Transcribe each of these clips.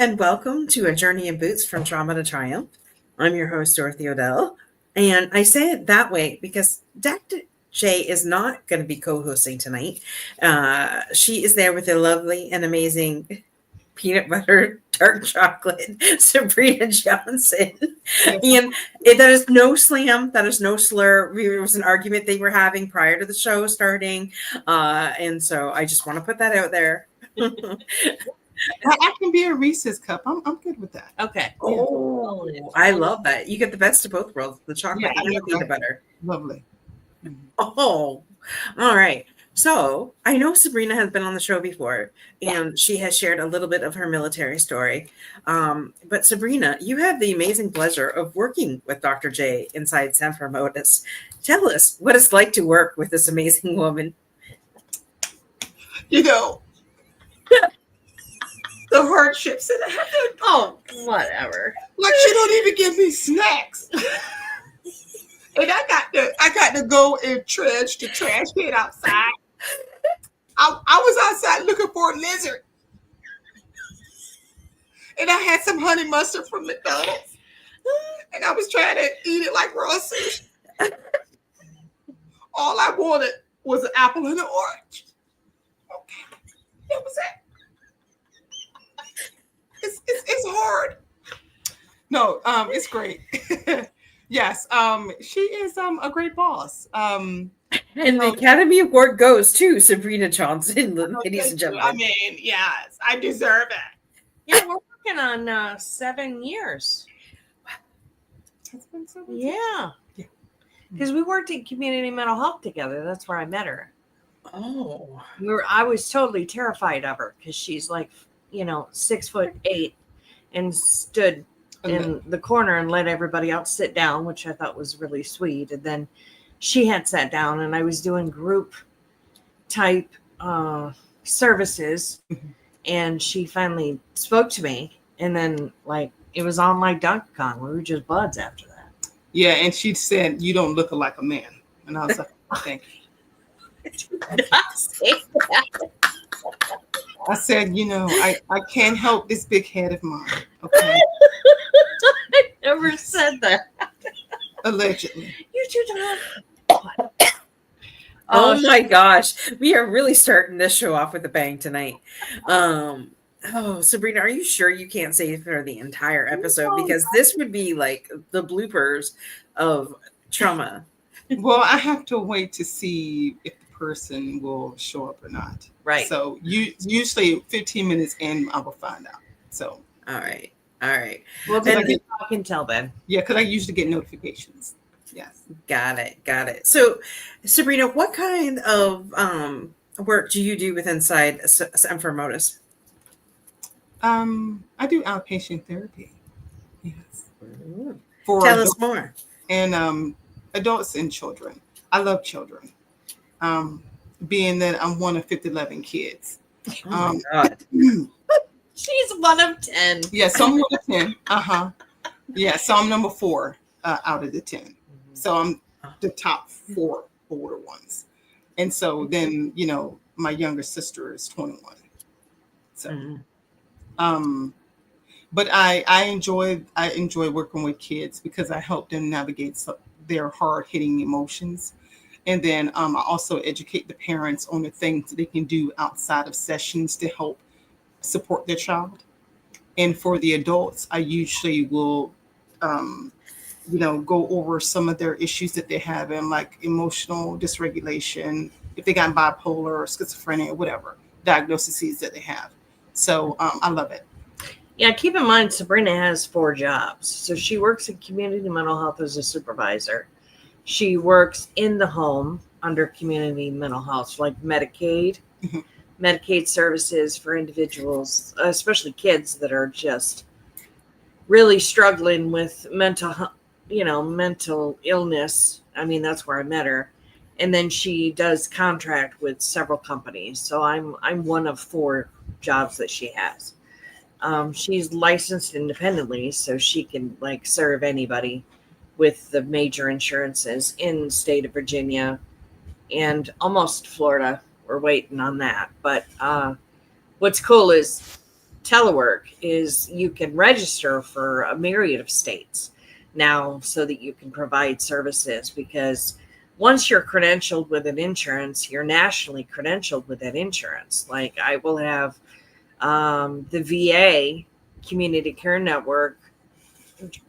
and welcome to A Journey in Boots from Trauma to Triumph. I'm your host, Dorothy Odell, and I say it that way because Dr. J is not going to be co-hosting tonight. She is there with a lovely and amazing peanut butter dark chocolate, Sabrina Johnson. And that is no slam, that is no slur. It was an argument they were having prior to the show starting. And so I just want to put that out there. I can be a Reese's cup. I'm good with that. Okay. Oh, I love that. You get the best of both worlds, the chocolate and the peanut butter. Lovely. Oh, all right. So I know Sabrina has been on the show before, and she has shared a little bit of her military story. But Sabrina, you have the amazing pleasure of working with Dr. J inside Semper Motis. Tell us what it's like to work with this amazing woman. You know, the hardships that I have to. Oh, whatever. Like she don't even give me snacks. And I got to go and trudge the trash can outside. I was outside looking for a lizard. And I had some honey mustard from McDonald's. And I was trying to eat it like raw sushi. All I wanted was an apple and an orange. Okay. That was it. It's hard. No, it's great. Yes, she is a great boss. And the Academy Award goes to Sabrina Johnson, ladies and gentlemen. I mean, yes, I deserve it. Yeah, we're working on 7 years. It's been 7 years. Yeah. Because we worked in community mental health together. That's where I met her. Oh. I was totally terrified of her because she's like, 6'8" and stood in the corner and let everybody else sit down, which I thought was really sweet. And then she had sat down and I was doing group type services and she finally spoke to me. And then it was on like Donkey Kong. We were just buds after that. Yeah. And she said, "You don't look like a man." And I was like, "Thank you." Did not say that. I said, I can't help this big head of mine. Okay. I never said that. Allegedly. You do not. Oh my gosh. We are really starting this show off with a bang tonight. Sabrina, are you sure you can't say for the entire episode? Because this would be like the bloopers of trauma. Well, I have to wait to see if the person will show up or not. Right. So usually 15 minutes in, I will find out. So. All right. Well, I can tell then. Yeah, because I usually get notifications. Yes. Got it. So, Sabrina, what kind of work do you do with inside Semper Motis? I do outpatient therapy. Yes. Tell us more. And adults and children. I love children. Being that I'm one of 11 kids. Oh my God. She's one of 10. Yeah, so I'm one of 10. Yeah, so I'm number 4 out of the 10. Mm-hmm. So I'm the top 4 older ones. And so then, my younger sister is 21. So, but I enjoy working with kids because I help them navigate their hard-hitting emotions. And then I also educate the parents on the things they can do outside of sessions to help support their child. And for the adults, I usually will, go over some of their issues that they have in like emotional dysregulation, if they got bipolar or schizophrenia or whatever diagnoses that they have. So I love it. Yeah, keep in mind, Sabrina has 4 jobs. So she works in community mental health as a supervisor. She works in the home under community mental health, like Medicaid, Medicaid services for individuals, especially kids that are just really struggling with mental illness. I mean, that's where I met her. And then she does contract with several companies. So I'm one of 4 jobs that she has. She's licensed independently, so she can serve anybody with the major insurances in the state of Virginia and almost Florida. We're waiting on that. But what's cool is telework is you can register for a myriad of states now so that you can provide services, because once you're credentialed with an insurance, you're nationally credentialed with that insurance. Like I will have the VA Community Care Network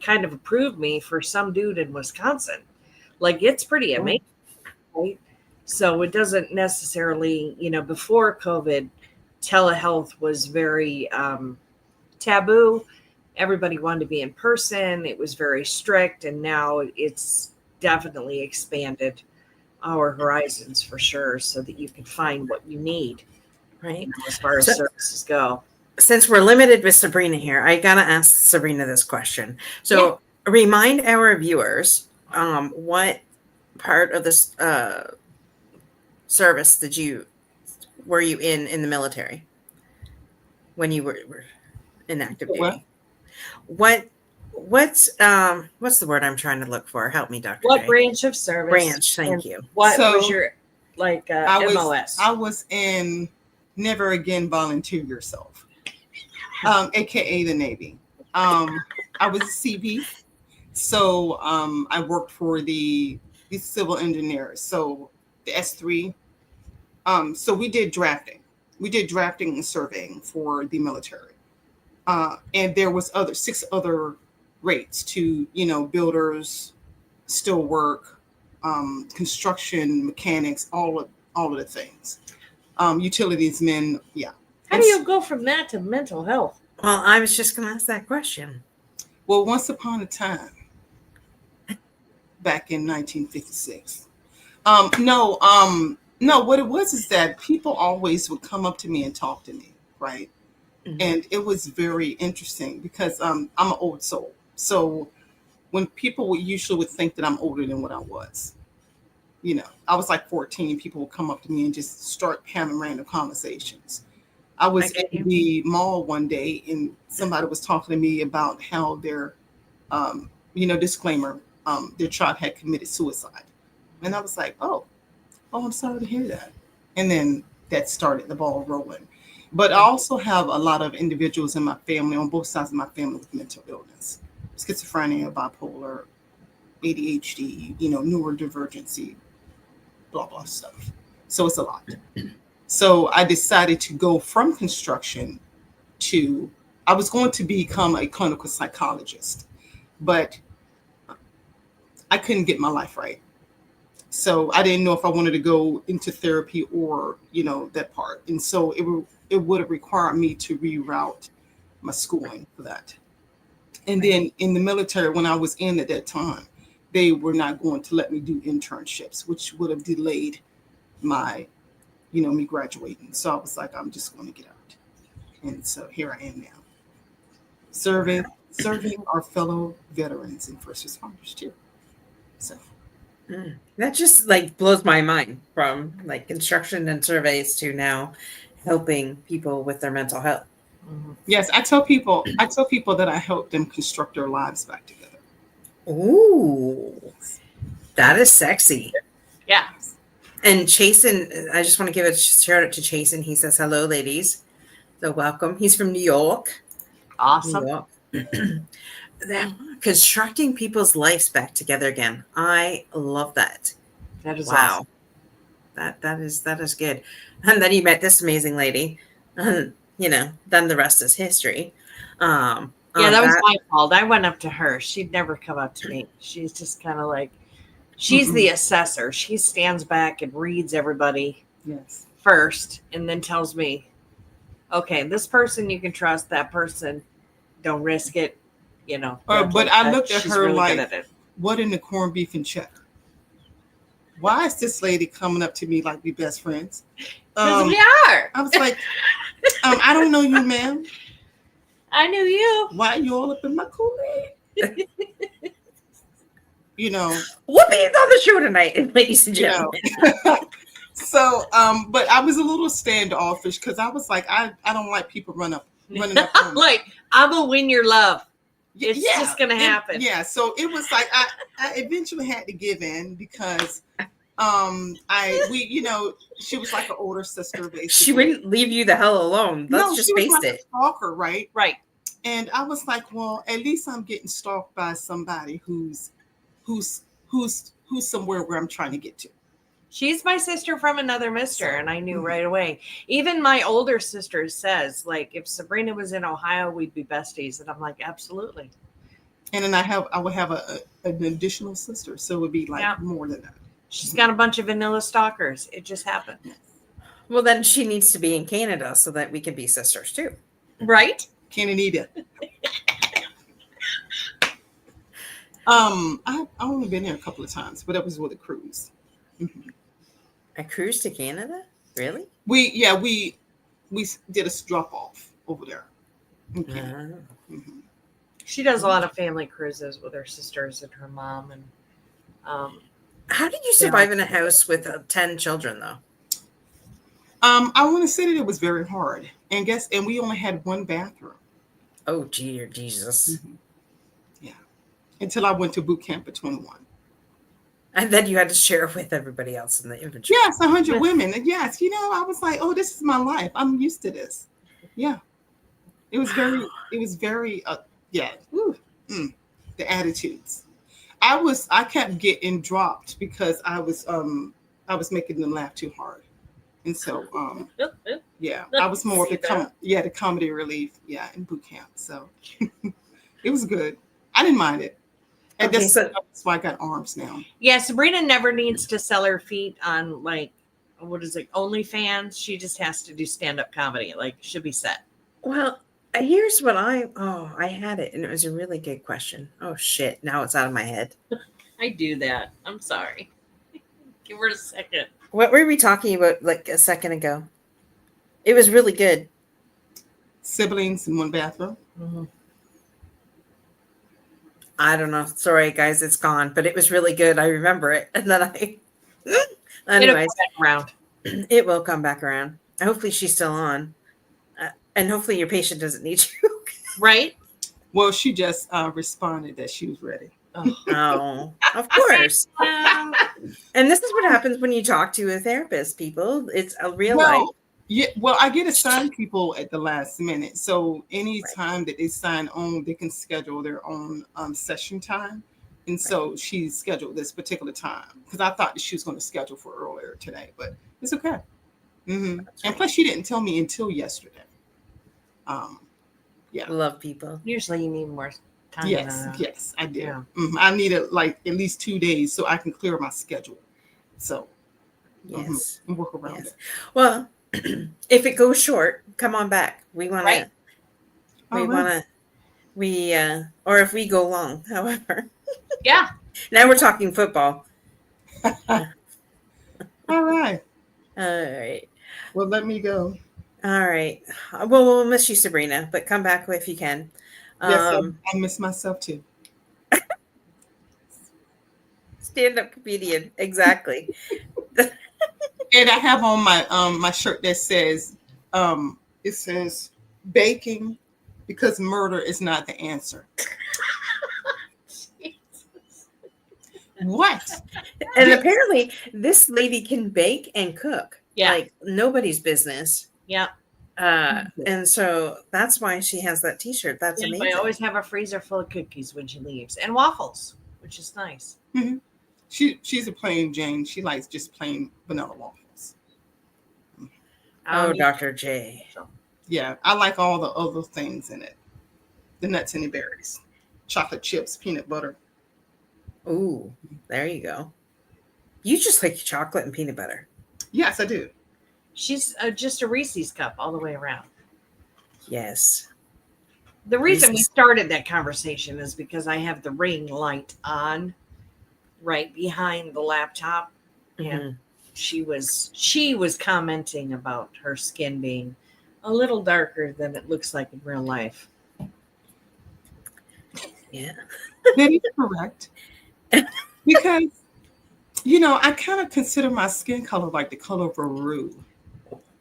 kind of approved me for some dude in Wisconsin. Like it's pretty amazing, right? So it doesn't necessarily, before COVID, telehealth was very taboo. Everybody wanted to be in person. It was very strict. And now it's definitely expanded our horizons for sure, so that you can find what you need, Right. as far as services go. Since we're limited with Sabrina here, I gotta ask Sabrina this question. So remind our viewers, what part of this service were you in the military when you were in active duty? What's the word I'm trying to look for? Help me, Dr. What J. branch of service? Branch, thank you. What So, was your MOS? I was in Never Again Volunteer Yourself, aka the Navy. I was a CB, so I worked for the civil engineers, so the S3. So we did drafting. We did drafting and surveying for the military, and there was 6 other rates to builders, steel work, construction, mechanics, all of the things. Utilities men, yeah. How do you go from that to mental health? Well, I was just going to ask that question. Well, once upon a time, back in 1956. No, what it was is that people always would come up to me and talk to me, right? Mm-hmm. And it was very interesting because I'm an old soul. So when people usually would think that I'm older than what I was, I was like 14. People would come up to me and just start having random conversations. I was at the mall one day and somebody was talking to me about how their, disclaimer, their child had committed suicide. And I was like, oh, I'm sorry to hear that. And then that started the ball rolling. But I also have a lot of individuals in my family, on both sides of my family, with mental illness, schizophrenia, bipolar, ADHD, neurodivergency, blah, blah stuff. So it's a lot. So I decided to go from construction I was going to become a clinical psychologist, but I couldn't get my life right. So I didn't know if I wanted to go into therapy or, that part. And so it would have required me to reroute my schooling for that. And then in the military, when I was in at that time, they were not going to let me do internships, which would have delayed my, me graduating. So I was like, I'm just going to get out. And so here I am now, serving our fellow veterans and first responders too. So. That just blows my mind, from construction and surveys to now helping people with their mental health. Mm-hmm. Yes, I tell people that I help them construct their lives back together. Ooh, that is sexy. Yeah. And Chasen, I just want to give a shout out to Chasen. He says, hello, ladies. So welcome. He's from New York. Awesome. New York. That constructing people's lives back together again. I love that. That is wow. Awesome. That is good. And then you met this amazing lady. And, then the rest is history. That was my fault. I went up to her. She'd never come up to me. She's just kind of she's the assessor. She stands back and reads everybody first and then tells me, okay, this person you can trust, that person, don't risk it. But I looked at her really what in the corned beef and cheddar? Why is this lady coming up to me like we best friends? Because we are. I was like, I don't know you, ma'am. I knew you. Why are you all up in my Kool-Aid? Whoopi's on the show tonight, ladies and gentlemen. So, but I was a little standoffish because I was like, I don't like people running up on me. I'm gonna win your love. It's just gonna happen. So it was like I eventually had to give in because She was like an older sister, basically. She wouldn't leave you the hell alone. Let's just she was face like it. a stalker, right? Right. And I was like, well, at least I'm getting stalked by somebody who's somewhere where I'm trying to get to. She's my sister from another mister, and I knew right away. Even my older sister says, like, if Sabrina was in Ohio, we'd be besties. And I'm like, absolutely. And then I would have an additional sister, so it would be like more than that. She's got a bunch of vanilla stalkers. It just happened. Well, then she needs to be in Canada so that we can be sisters too. Right? Canada. I've only been there a couple of times, but it was with a cruise. Mm-hmm. A cruise to Canada? Really? We did a drop off over there. Okay. Mm-hmm. She does a lot of family cruises with her sisters and her mom. And how did you survive in a house with 10 children, though? I want to say that it was very hard, and we only had one bathroom. Oh, dear Jesus! Mm-hmm. Yeah, until I went to boot camp at 21. And then you had to share it with everybody else in the infantry. Yes, 100 women. And yes, I was like, oh, this is my life. I'm used to this. Yeah. It was very, the attitudes. I kept getting dropped because I was making them laugh too hard. And so, I was more of the comedy relief, in boot camp. So it was good. I didn't mind it. And that's why I got arms now. Yeah, Sabrina never needs to sell her feet on OnlyFans. She just has to do stand-up comedy. Like, should be set. Well, here's what I had it, and it was a really good question. Oh shit! Now it's out of my head. I do that. I'm sorry. Give her a second. What were we talking about like a second ago? It was really good. Siblings in one bathroom. Mm-hmm. I don't know. Sorry, guys, it's gone. But it was really good. I remember it. And then anyways, it will come back around. Hopefully she's still on. And hopefully your patient doesn't need you. Right? Well, she just responded that she was ready. Oh, of course. And this is what happens when you talk to a therapist, people. It's a real life. Yeah, well, I get assigned people at the last minute. So anytime that they sign on, they can schedule their own session time. And so she scheduled this particular time because I thought that she was going to schedule for earlier today, but it's okay. Mm-hmm. And plus, she didn't tell me until yesterday. Love people. Usually you need more time. Yes, I did. Yeah. Mm-hmm. I needed like at least 2 days so I can clear my schedule. So yes, and work around it. Well, if it goes short, come on back. We want to. Or if we go long, however. Yeah. Now we're talking football. All right. All right. Well, let me go. All right. Well, we'll miss you, Sabrina, but come back if you can. Yes, I miss myself too. Stand-up comedian, exactly. And I have on my my shirt that says, it says baking because murder is not the answer. What? And apparently this lady can bake and cook. Yeah. Like nobody's business. Yeah. And so that's why she has that t-shirt. That's amazing. I always have a freezer full of cookies when she leaves and waffles, which is nice. Mm-hmm. She's a plain Jane. She likes just plain vanilla waffles. Oh, Dr. J. Yeah, I like all the other things in it. The nuts and the berries. Chocolate chips, peanut butter. Ooh, there you go. You just like chocolate and peanut butter. Yes, I do. She's just a Reese's cup all the way around. Yes. The reason we started that conversation is because I have the ring light on right behind the laptop. Mm-hmm. And she was commenting about her skin being a little darker than it looks like in real life. Yeah. That is correct. Because, I kind of consider my skin color like the color of a roux.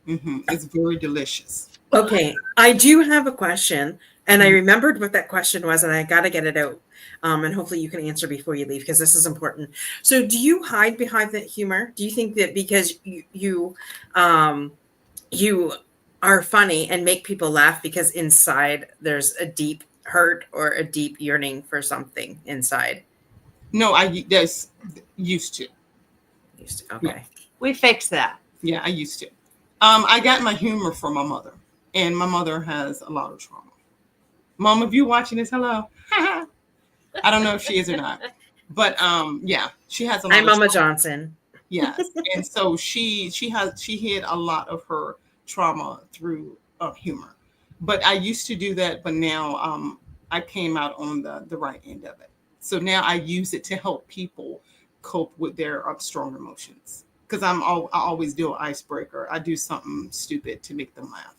Mm-hmm. It's very delicious. Okay. I do have a question. And I remembered what that question was, and I got to get it out. And hopefully you can answer before you leave, because this is important. So do you hide behind the humor? Do you think that because you are funny and make people laugh because inside there's a deep hurt or a deep yearning for something inside? No, that's used to. Okay. We fixed that. Yeah, I used to. I got my humor from my mother, and my mother has a lot of trauma. Mom, if you're watching this, hello. I don't know if she is or not, but yeah, she has a lot. I'm Mama Johnson. Yes, and so she hid a lot of her trauma through humor. But I used to do that, but now I came out on the right end of it. So now I use it to help people cope with their strong emotions. Because I always do an icebreaker. I do something stupid to make them laugh.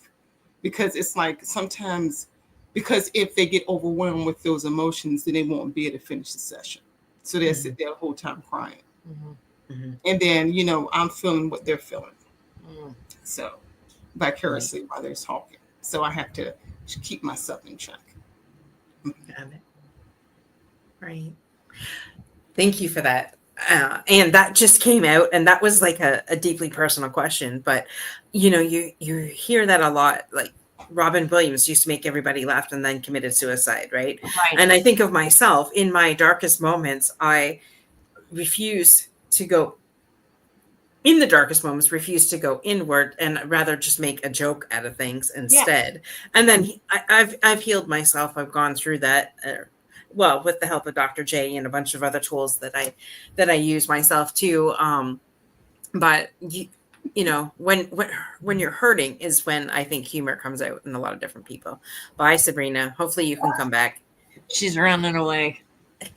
Because it's like sometimes, because if they get overwhelmed with those emotions, then they won't be able to finish the session. So they'll sit there the whole time crying. Mm-hmm. Mm-hmm. And then, I'm feeling what they're feeling. Mm. So vicariously while they're talking. So I have to keep myself in check. Got it. Right. Thank you for that. And that just came out, and that was like a deeply personal question. But you hear that a lot. Like Robin Williams used to make everybody laugh and then committed suicide, right? Right. And I think of myself in my darkest moments. I refuse to go inward and rather just make a joke out of things instead. Yeah. And then I've healed myself. I've gone through that. Well, with the help of Dr. J and a bunch of other tools that I use myself too. But when you're hurting is when I think humor comes out in a lot of different people. Bye, Sabrina. Hopefully you can come back. She's running away.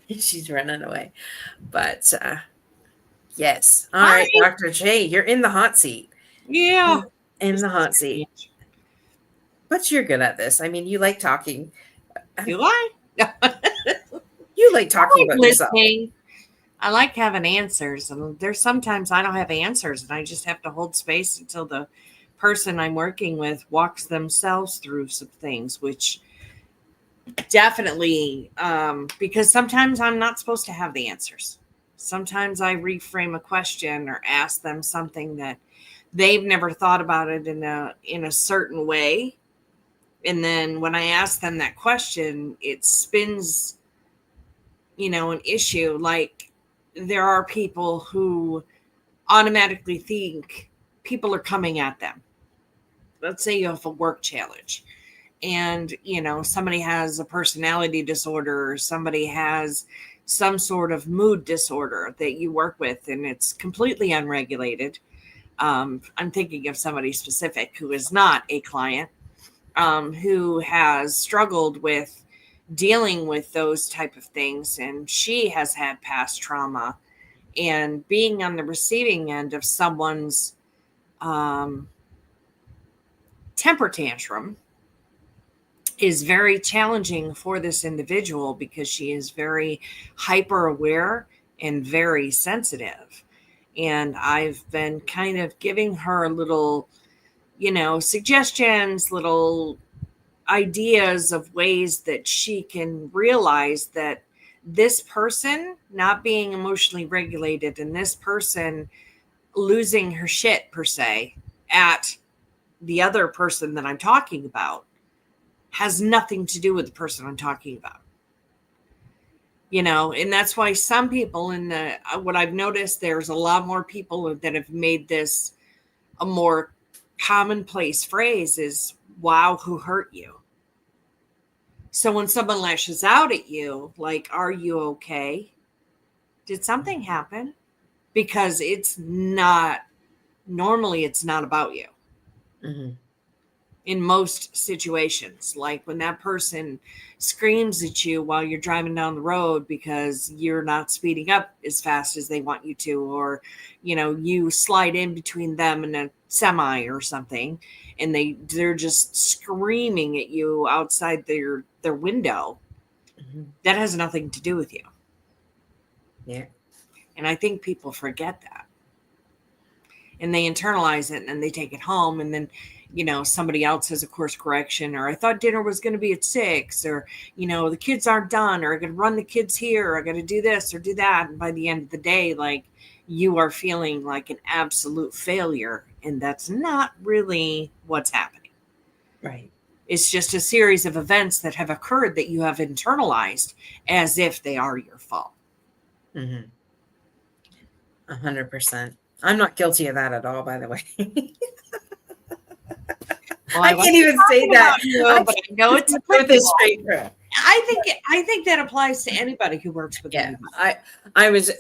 She's running away. But yes. All right, Dr. J, you're in the hot seat. Yeah. In the hot seat. But you're good at this. I mean, you like talking. Do I? You like talking about listening. yourself. I like having answers, and there's sometimes I don't have answers, and I just have to hold space until the person I'm working with walks themselves through some things, which definitely, because sometimes I'm not supposed to have the answers. Sometimes I reframe a question or ask them something that they've never thought about it in a certain way. And then when I ask them that question, it spins, an issue. Like there are people who automatically think people are coming at them. Let's say you have a work challenge and, somebody has a personality disorder or somebody has some sort of mood disorder that you work with and it's completely unregulated. I'm thinking of somebody specific who is not a client. Who has struggled with dealing with those type of things. And she has had past trauma, and being on the receiving end of someone's temper tantrum is very challenging for this individual because she is very hyper aware and very sensitive. And I've been kind of giving her little suggestions, little ideas of ways that she can realize that this person not being emotionally regulated and this person losing her shit per se at the other person that I'm talking about has nothing to do with the person I'm talking about. And that's why some people what I've noticed, there's a lot more people that have made this a more commonplace phrase is, wow, who hurt you? So when someone lashes out at you, like, are you okay? Did something happen? Because normally it's not about you. Mm-hmm. In most situations, like when that person screams at you while you're driving down the road because you're not speeding up as fast as they want you to, or, you slide in between them and a semi or something, and they're just screaming at you outside their window. Mm-hmm. That has nothing to do with you. Yeah. And I think people forget that. and they internalize it, and then they take it home, and then, you know, somebody else has a course correction, or I thought dinner was going to be at 6, or, you know, the kids aren't done, or I got to run the kids here, or I got to do this or do that. And by the end of the day, like, you are feeling like an absolute failure. And that's not really what's happening. Right. It's just a series of events that have occurred that you have internalized as if they are your fault. 100%. I'm not guilty of that at all, by the way. Well, I can't even say that. But I know it's with this straight through. I think that applies to anybody who works with Yeah, anybody. I was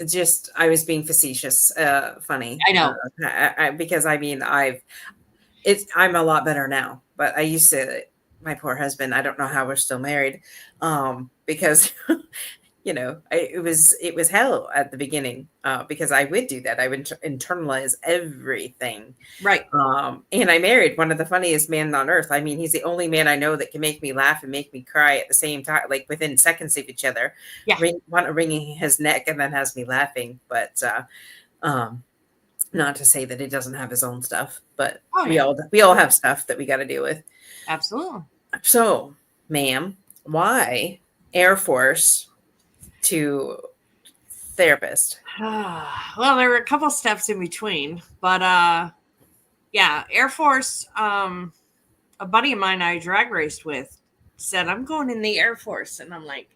being facetious, funny. I know. Because I mean, I'm a lot better now, but I used to, my poor husband, I don't know how we're still married, because, you know, it was hell at the beginning, because I would do that. I would internalize everything. Right. And I married one of the funniest men on earth. I mean, he's the only man I know that can make me laugh and make me cry at the same time, like within seconds of each other. Yeah. Wringing his neck and then has me laughing. But, not to say that he doesn't have his own stuff, but we all have stuff that we got to deal with. Absolutely. So, ma'am, why Air Force to therapist? Well, there were a couple steps in between, but yeah, Air Force. A buddy of mine I drag raced with said, "I'm going in the Air Force," and I'm like,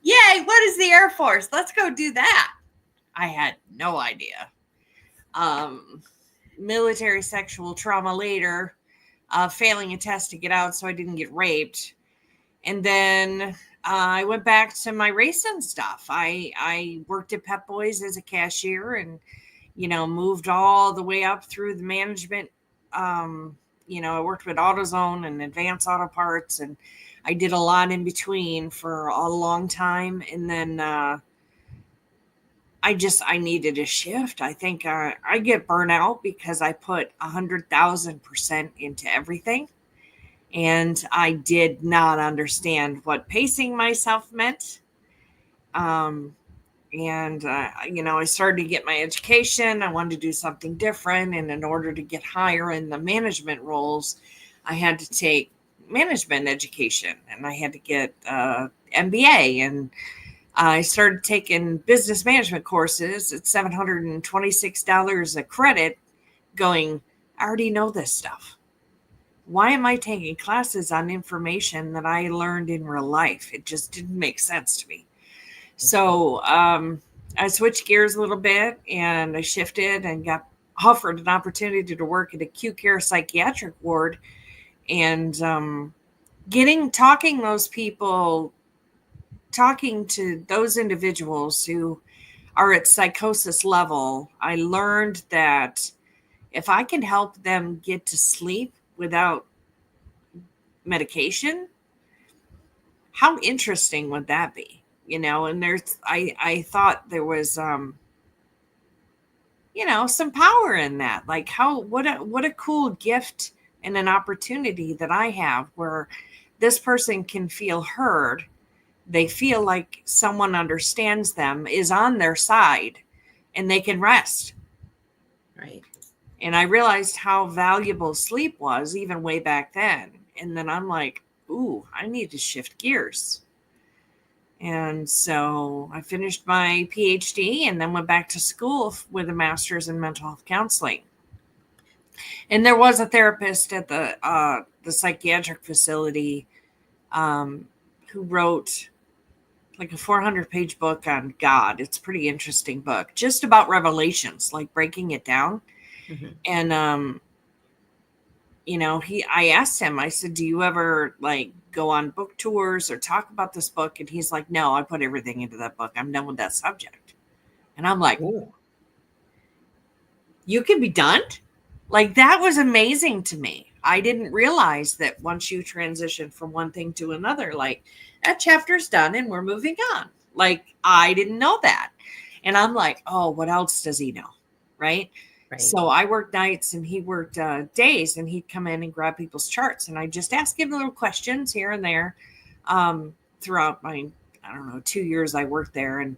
"Yay! What is the Air Force? Let's go do that." I had no idea. Military sexual trauma later, failing a test to get out so I didn't get raped. And then I went back to my racing stuff. I worked at Pep Boys as a cashier and, you know, moved all the way up through the management. You know, I worked with AutoZone and Advanced Auto Parts, and I did a lot in between for a long time. And then I needed a shift. I think I get burnout because I put 100,000% into everything. And I did not understand what pacing myself meant. You know, I started to get my education. I wanted to do something different. And in order to get higher in the management roles, I had to take management education, and I had to get MBA. And I started taking business management courses at $726 a credit, going, I already know this stuff. Why am I taking classes on information that I learned in real life? It just didn't make sense to me. So I switched gears a little bit, and I shifted and got offered an opportunity to work at acute care psychiatric ward, and talking to those individuals who are at psychosis level. I learned that if I can help them get to sleep without medication, how interesting would that be? You know, and I thought there was, you know, some power in that. Like what a cool gift and an opportunity that I have where this person can feel heard. They feel like someone understands them, is on their side, and they can rest. Right. And I realized how valuable sleep was even way back then. And then I'm like, ooh, I need to shift gears. And so I finished my PhD and then went back to school with a master's in mental health counseling. And there was a therapist at the psychiatric facility who wrote like a 400-page book on God. It's a pretty interesting book, just about revelations, like breaking it down. Mm-hmm. And, you know, I asked him, I said, do you ever like go on book tours or talk about this book? And he's like, no, I put everything into that book. I'm done with that subject. And I'm like, ooh, you can be done? Like, that was amazing to me. I didn't realize that once you transition from one thing to another, like that chapter's done and we're moving on. Like, I didn't know that. And I'm like, oh, what else does he know? Right. So I worked nights and he worked days, and he'd come in and grab people's charts. And I just ask him little questions here and there throughout my, 2 years I worked there. And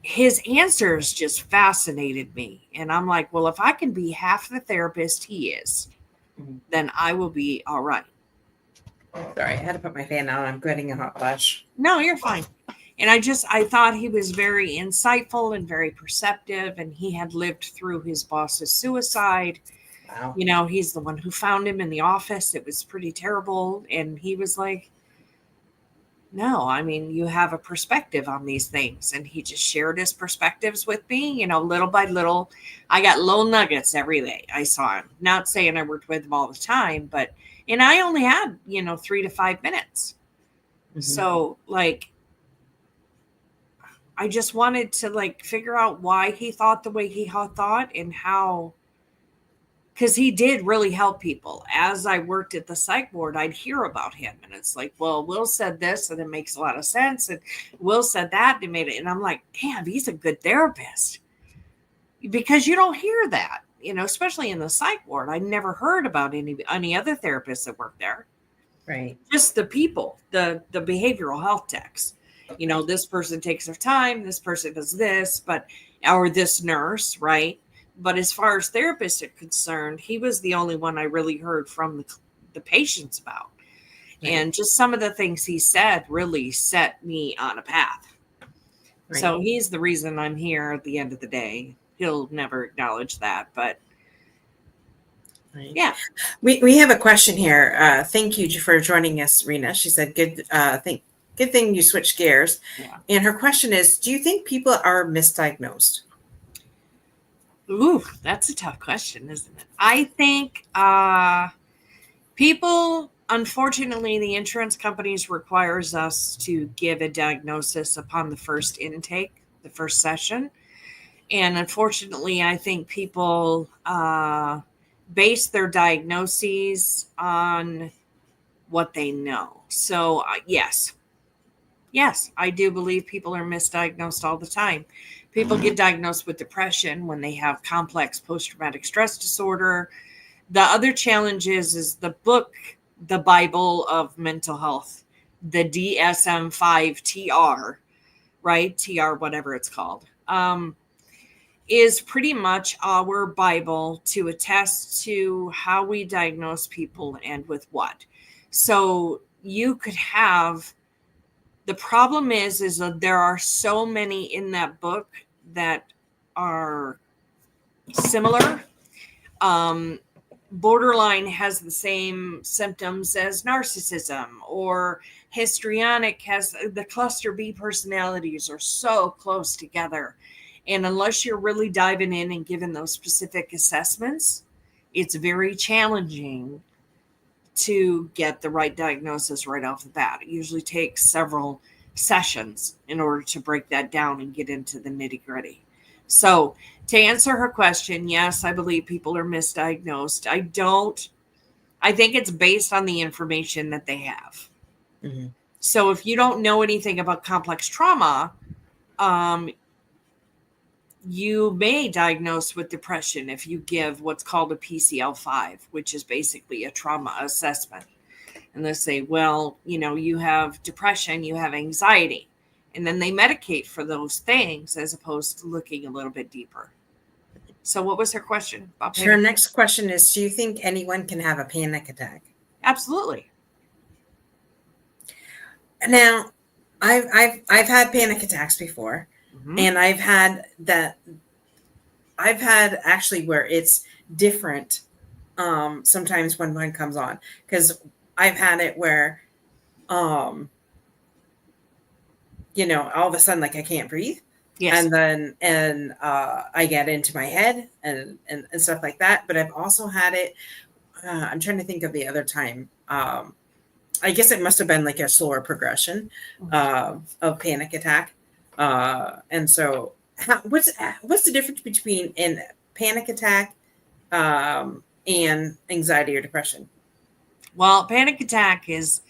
his answers just fascinated me. And I'm like, well, if I can be half the therapist he is, then I will be all right. Sorry, I had to put my fan on. I'm getting a hot flash. No, you're fine. And I thought he was very insightful and very perceptive, and he had lived through his boss's suicide. Wow. You know, he's the one who found him in the office. It was pretty terrible. And he was like, no, I mean, you have a perspective on these things. And he just shared his perspectives with me, you know, little by little. I got little nuggets every day I saw him. Not saying I worked with him all the time, but, and I only had, 3 to 5 minutes. Mhm. So, like, I just wanted to, like, figure out why he thought the way he thought and how, because he did really help people. As I worked at the psych ward, I'd hear about him. And it's like, well, Will said this and it makes a lot of sense. And Will said that and it made it. And I'm like, damn, he's a good therapist. Because you don't hear that, especially in the psych ward. I never heard about any other therapists that work there. Right. Just the people, the behavioral health techs. This person takes their time. This person does this, or this nurse, right? But as far as therapists are concerned, he was the only one I really heard from the patients about. Right. And just some of the things he said really set me on a path. Right. So he's the reason I'm here at the end of the day. He'll never acknowledge that, but right. Yeah. We have a question here. Thank you for joining us, Rena. She said, good thing you switched gears. Yeah. And her question is, do you think people are misdiagnosed? Ooh, that's a tough question, isn't it? I think people, unfortunately, the insurance companies requires us to give a diagnosis upon the first intake, the first session. And unfortunately, I think people base their diagnoses on what they know. So yes, I do believe people are misdiagnosed all the time. People get diagnosed with depression when they have complex post-traumatic stress disorder. The other challenge is the book, The Bible of Mental Health, the DSM-5 TR, right? TR, whatever it's called, is pretty much our Bible to attest to how we diagnose people and with what. So you could have, the problem is that there are so many in that book that are similar. Borderline has the same symptoms as narcissism, or histrionic has the cluster B personalities are so close together. And unless you're really diving in and giving those specific assessments, it's very challenging to get the right diagnosis right off the bat. It usually takes several sessions in order to break that down and get into the nitty-gritty. So to answer her question, yes, I believe people are misdiagnosed. I think it's based on the information that they have. Mm-hmm. So if you don't know anything about complex trauma, you may diagnose with depression if you give what's called a PCL5, which is basically a trauma assessment. And they say, well, you have depression, you have anxiety. And then they medicate for those things as opposed to looking a little bit deeper. So what was her question? Her next question is, do you think anyone can have a panic attack? Absolutely. Now, I've had panic attacks before. Mm-hmm. And I've had actually where it's different sometimes when one comes on, because I've had it where all of a sudden, like, I can't breathe. Yes. And I get into my head and stuff like that. But I've also had it, I'm trying to think of the other time. I guess it must have been like a slower progression of panic attack. And so what's the difference between a panic attack and anxiety or depression? Well, panic attack is,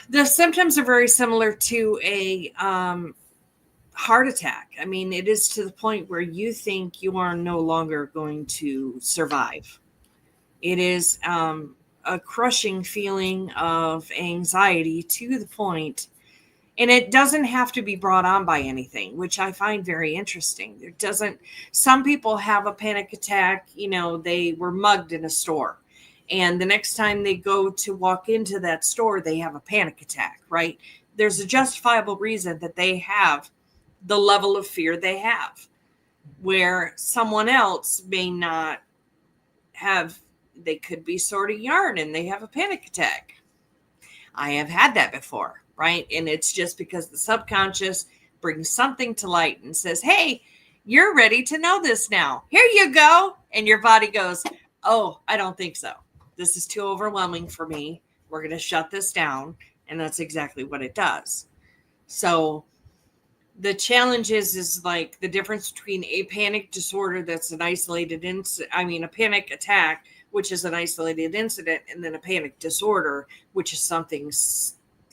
the symptoms are very similar to a heart attack. I mean, it is to the point where you think you are no longer going to survive. It is a crushing feeling of anxiety to the point. And it doesn't have to be brought on by anything, which I find very interesting. It doesn't, some people have a panic attack, they were mugged in a store. And the next time they go to walk into that store, they have a panic attack, right? There's a justifiable reason that they have the level of fear they have, where someone else may not have, they could be sort of yarn and they have a panic attack. I have had that before, right? And it's just because the subconscious brings something to light and says, hey, you're ready to know this now. Here you go. And your body goes, oh, I don't think so. This is too overwhelming for me. We're going to shut this down. And that's exactly what it does. So the challenge is like the difference between a panic disorder that's an isolated a panic attack, which is an isolated incident, and then a panic disorder, which is something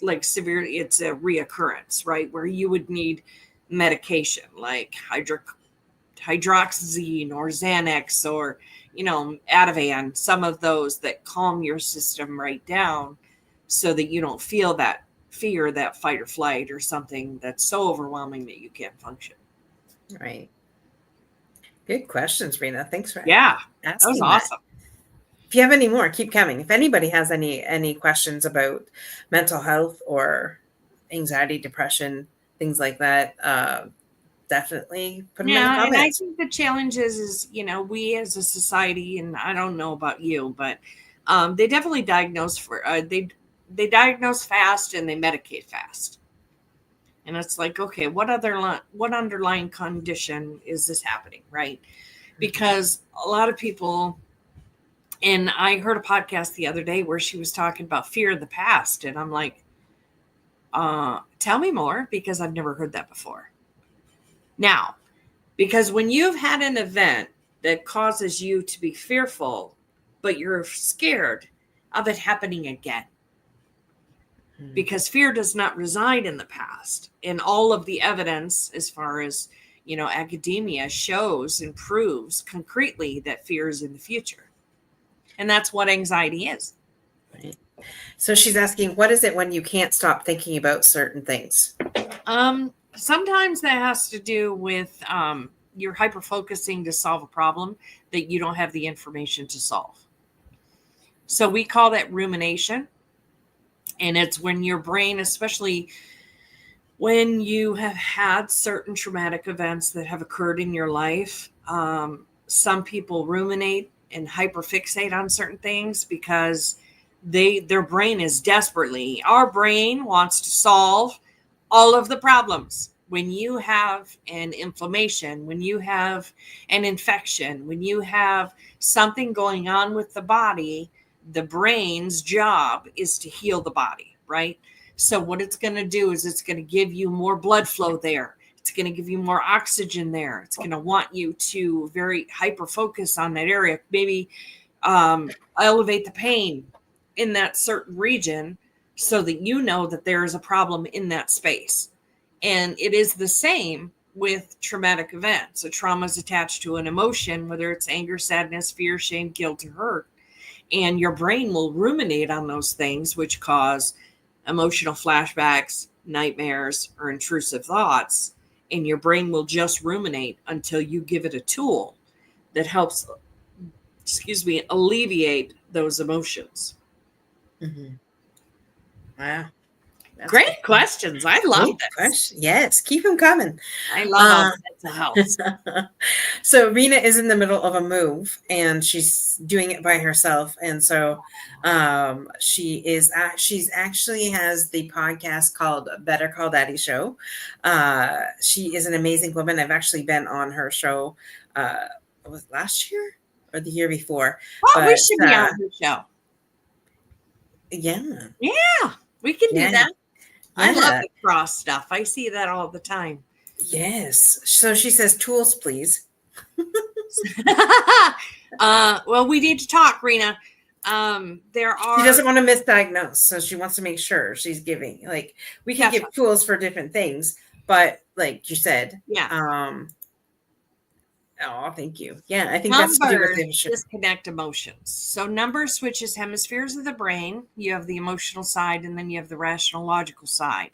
like severe. It's a reoccurrence, right? Where you would need medication like hydroxyzine or Xanax or, Ativan, some of those that calm your system right down so that you don't feel that fear, that fight or flight or something that's so overwhelming that you can't function. Right. Good questions, Rena. Thanks for that asking. Was awesome. If you have any more, keep coming. If anybody has any questions about mental health or anxiety, depression, things like that, definitely put them in the comments. And I think the challenge is, we as a society, and I don't know about you, but they definitely diagnose they diagnose fast and they medicate fast. And it's like, okay, what underlying condition is this happening, right? Because a lot of people, and I heard a podcast the other day where she was talking about fear of the past. And I'm like, tell me more, because I've never heard that before. Now, because when you've had an event that causes you to be fearful, but you're scared of it happening again, because fear does not reside in the past. And all of the evidence, as far as, academia shows and proves concretely that fear is in the future. And that's what anxiety is. Right. So she's asking, what is it when you can't stop thinking about certain things? Sometimes that has to do with you're hyper-focusing to solve a problem that you don't have the information to solve. So we call that rumination. And it's when your brain, especially when you have had certain traumatic events that have occurred in your life, some people ruminate and hyperfixate on certain things because their brain is desperately, our brain wants to solve all of the problems. When you have an inflammation, when you have an infection, when you have something going on with the body, the brain's job is to heal the body, right? So what it's going to do is it's going to give you more blood flow there. It's going to give you more oxygen there. It's going to want you to very hyper focus on that area, maybe elevate the pain in that certain region so that you know that there is a problem in that space. And it is the same with traumatic events. A trauma is attached to an emotion, whether it's anger, sadness, fear, shame, guilt, or hurt. And your brain will ruminate on those things, which cause emotional flashbacks, nightmares, or intrusive thoughts. And your brain will just ruminate until you give it a tool that helps, alleviate those emotions. Mm-hmm. Wow. That's great questions. I love this. Yes, keep them coming. I love mental health. So Rena is in the middle of a move and she's doing it by herself. And so she's actually has the podcast called Better Call Daddy Show. She is an amazing woman. I've actually been on her show. Was it last year or the year before? Oh, we should be on her show. Yeah. Yeah, we can do that. I Yeah. love the cross stuff. I see that all the time. Yes. So she says, tools, please. Well, we need to talk, Rena. She doesn't want to misdiagnose, so she wants to make sure she's giving. Like, we can give tools for different things, but like you said, Oh, thank you. Yeah, I think that's to do with Numbers the disconnect emotions. So numbers switches hemispheres of the brain. You have the emotional side and then you have the rational logical side.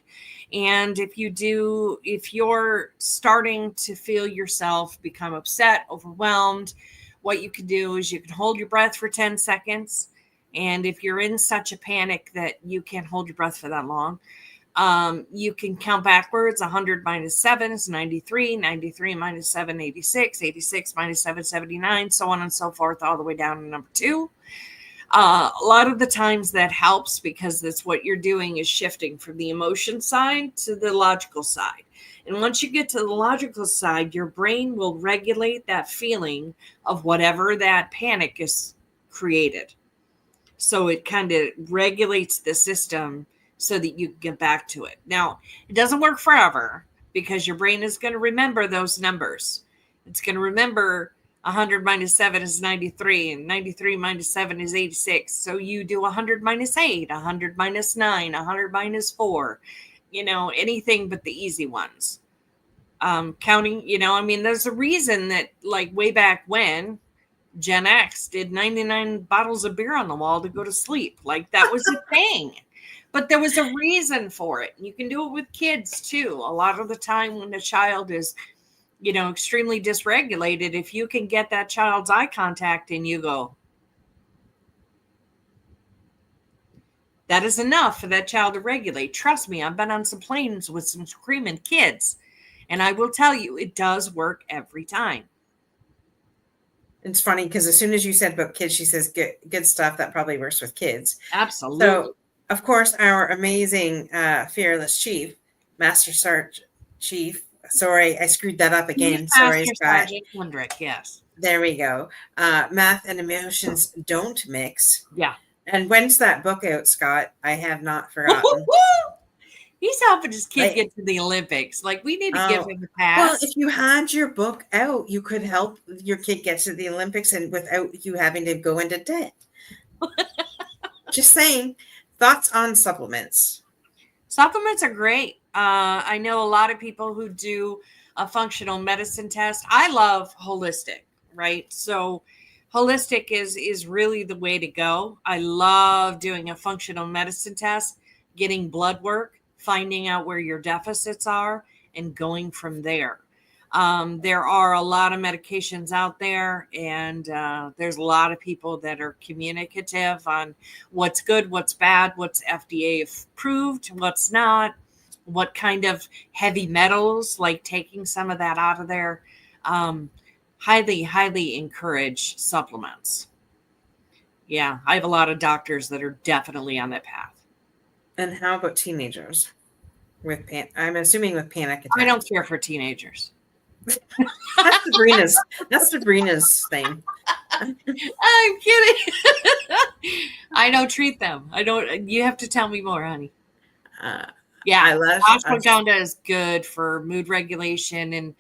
And if you're starting to feel yourself become upset, overwhelmed, what you can do is you can hold your breath for 10 seconds. And if you're in such a panic that you can't hold your breath for that long, you can count backwards. 100 minus 7 is 93, 93 minus 7, 86, 86 minus 7, 79, so on and so forth, all the way down to number 2. A lot of the times that helps because that's what you're doing is shifting from the emotion side to the logical side. And once you get to the logical side, your brain will regulate that feeling of whatever that panic is created. So it kind of regulates the system so that you can get back to it. Now, it doesn't work forever because your brain is going to remember those numbers. It's going to remember 100 minus 7 is 93, and 93 minus 7 is 86. So you do 100 minus 8, 100 minus 9, 100 minus 4, anything but the easy ones. Counting, there's a reason that like way back when, Gen X did 99 bottles of beer on the wall to go to sleep. Like that was a thing. But there was a reason for it. You can do it with kids too. A lot of the time when a child is, extremely dysregulated, if you can get that child's eye contact and you go, that is enough for that child to regulate. Trust me, I've been on some planes with some screaming kids. And I will tell you, it does work every time. It's funny because as soon as you said about kids, she says good stuff that probably works with kids. Absolutely. So, of course, our amazing fearless chief, Master Sergeant Chief. Sorry, I screwed that up again. Sorry, Scott. Sergeant Hendrick, yes. There we go. Math and emotions don't mix. Yeah. And when's that book out, Scott? I have not forgotten. He's helping his kid get to the Olympics. Like, we need to give him a pass. Well, if you had your book out, you could help your kid get to the Olympics and without you having to go into debt. Just saying. Thoughts on supplements? Supplements are great. I know a lot of people who do a functional medicine test. I love holistic, right? So holistic is really the way to go. I love doing a functional medicine test, getting blood work, finding out where your deficits are, and going from there. There are a lot of medications out there, and there's a lot of people that are communicative on what's good, what's bad, what's FDA approved, what's not, what kind of heavy metals, like taking some of that out of there. Highly, highly encourage supplements. Yeah, I have a lot of doctors that are definitely on that path. And how about teenagers? I'm assuming with panic attacks. I don't care for teenagers. That's Sabrina's thing. I'm kidding. I don't treat them. You have to tell me more, honey. Yeah, ashwagandha is good for mood regulation and,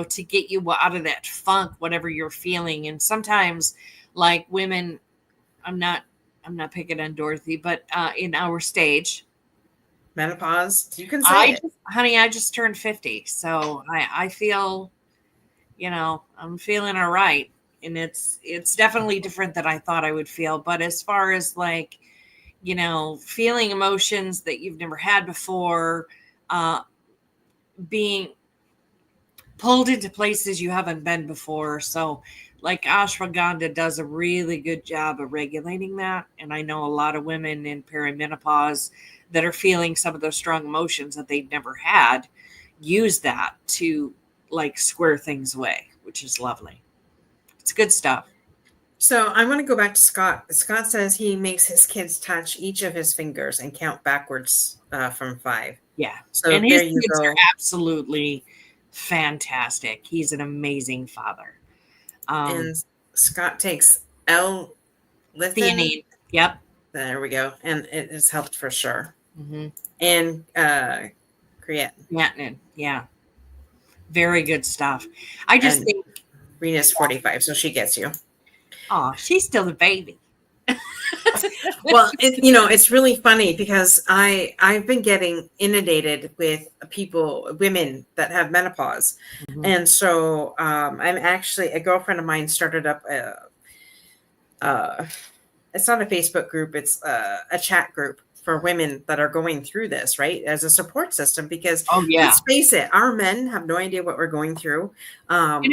to get you out of that funk, whatever you're feeling. And sometimes, like women, I'm not picking on Dorothy, but in our stage, menopause, you can say it. Honey, I just turned 50, so I feel, I'm feeling all right, and it's definitely different than I thought I would feel. But as far as like, feeling emotions that you've never had before, being pulled into places you haven't been before, so like ashwagandha does a really good job of regulating that. And I know a lot of women in perimenopause that are feeling some of those strong emotions that they've never had use that to like square things away, which is lovely. It's good stuff. So I want to go back to Scott. Scott says he makes his kids touch each of his fingers and count backwards from 5. Yeah. So and his kids are absolutely fantastic. He's an amazing father. And Scott takes L-theanine. Yep. There we go. And it has helped for sure. Mm-hmm. And creatinine. Yeah. Very good stuff. I just think Rena's 45, so she gets you. Oh, she's still a baby. Well, it's really funny because I've been getting inundated with women that have menopause, Mhm. and so I'm actually a girlfriend of mine started up it's not a Facebook group, it's a chat group for women that are going through this, right, as a support system. Because Oh yeah. let's face it, our men have no idea what we're going through, And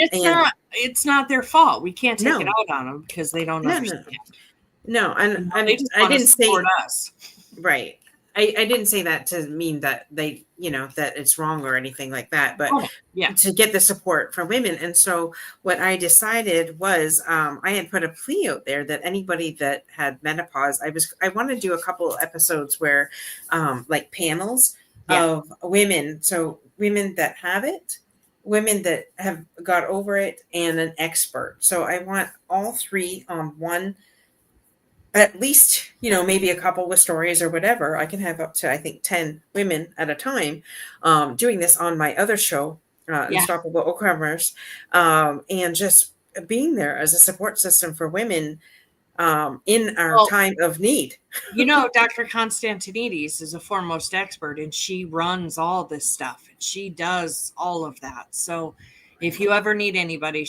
it's not their fault. We can't take it No. out on them because they don't No, understand. and They just I want to didn't support say us. right. I didn't say that to mean that they, that it's wrong or anything like that, but Oh, yeah. to get the support from women. And so what I decided was I had put a plea out there that anybody that had menopause, I want to do a couple episodes where like panels Yeah. of women. So women that have it, women that have got over it, and an expert. So I want all three on one, at least, maybe a couple with stories or whatever. I can have up to, I think, 10 women at a time doing this on my other show, Yeah. Unstoppable Overcomers, and just being there as a support system for women in our time of need. Dr. Constantinides is a foremost expert, and she runs all this stuff. And she does all of that. So if you ever need anybody,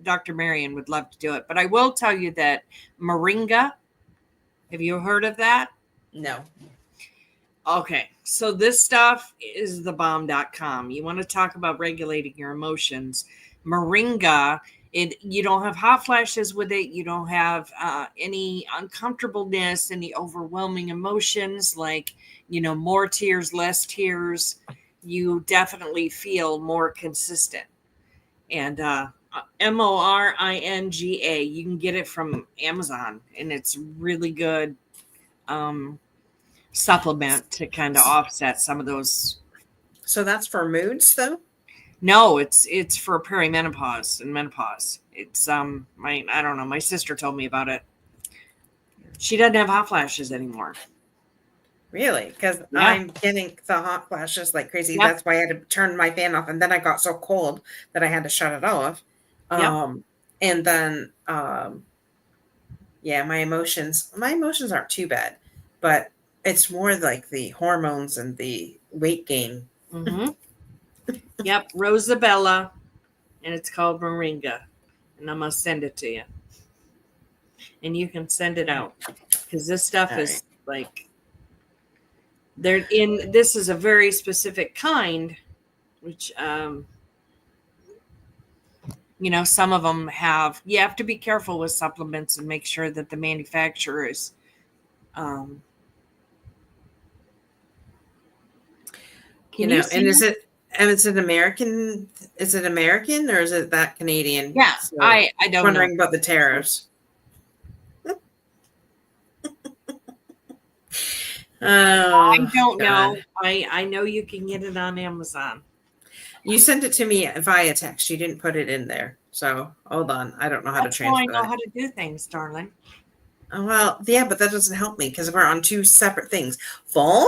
Dr. Marion would love to do it. But I will tell you that Moringa, have you heard of that? No. Okay. So this stuff is thebomb.com. You want to talk about regulating your emotions. Moringa, you don't have hot flashes with it. You don't have any uncomfortableness, any overwhelming emotions like, more tears, less tears. You definitely feel more consistent. And Moringa, you can get it from Amazon, and it's really good supplement to kind of offset some of those. So that's for moods, though? No, it's for perimenopause and menopause. It's I don't know, my sister told me about it. She doesn't have hot flashes anymore. Really? Because Yeah. I'm getting the hot flashes like crazy. Yep. That's why I had to turn my fan off, and then I got so cold that I had to shut it off. Yep. And then yeah, my emotions aren't too bad, but it's more like the hormones and the weight gain. Mm-hmm. Yep, Rosabella, and it's called Moringa, and I'm gonna send it to you, and you can send it out because this stuff is like this is a very specific kind, which some of them you have to be careful with supplements and make sure that the manufacturer is and is it American? Is it American or is it that Canadian? Yeah, so I don't wondering know about the tariffs. I don't know. I know you can get it on Amazon. You sent it to me via text. You didn't put it in there. So hold on. I don't know how to transfer I know how to do things, darling. Well, yeah, but that doesn't help me because we're on two separate things. Phone?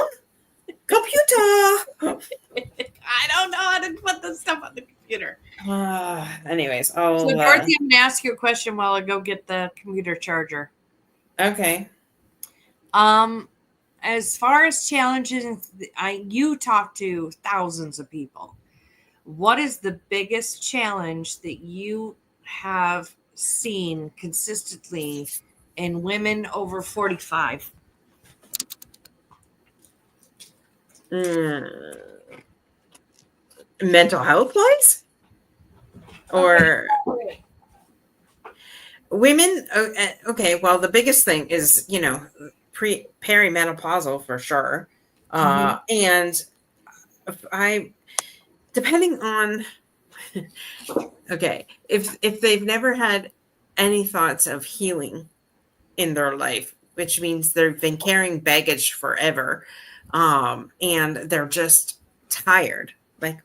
Computer. I don't know how to put this stuff on the computer. Anyways, so Dorothy, I'm gonna ask you a question while I go get the computer charger. Okay. As far as challenges, you talk to thousands of people. What is the biggest challenge that you have seen consistently in women over 45? Mental health wise? Or women? Okay, well, the biggest thing is, perimenopausal for sure. And depending on, okay, if they've never had any thoughts of healing in their life, which means they've been carrying baggage forever, and they're just tired. Like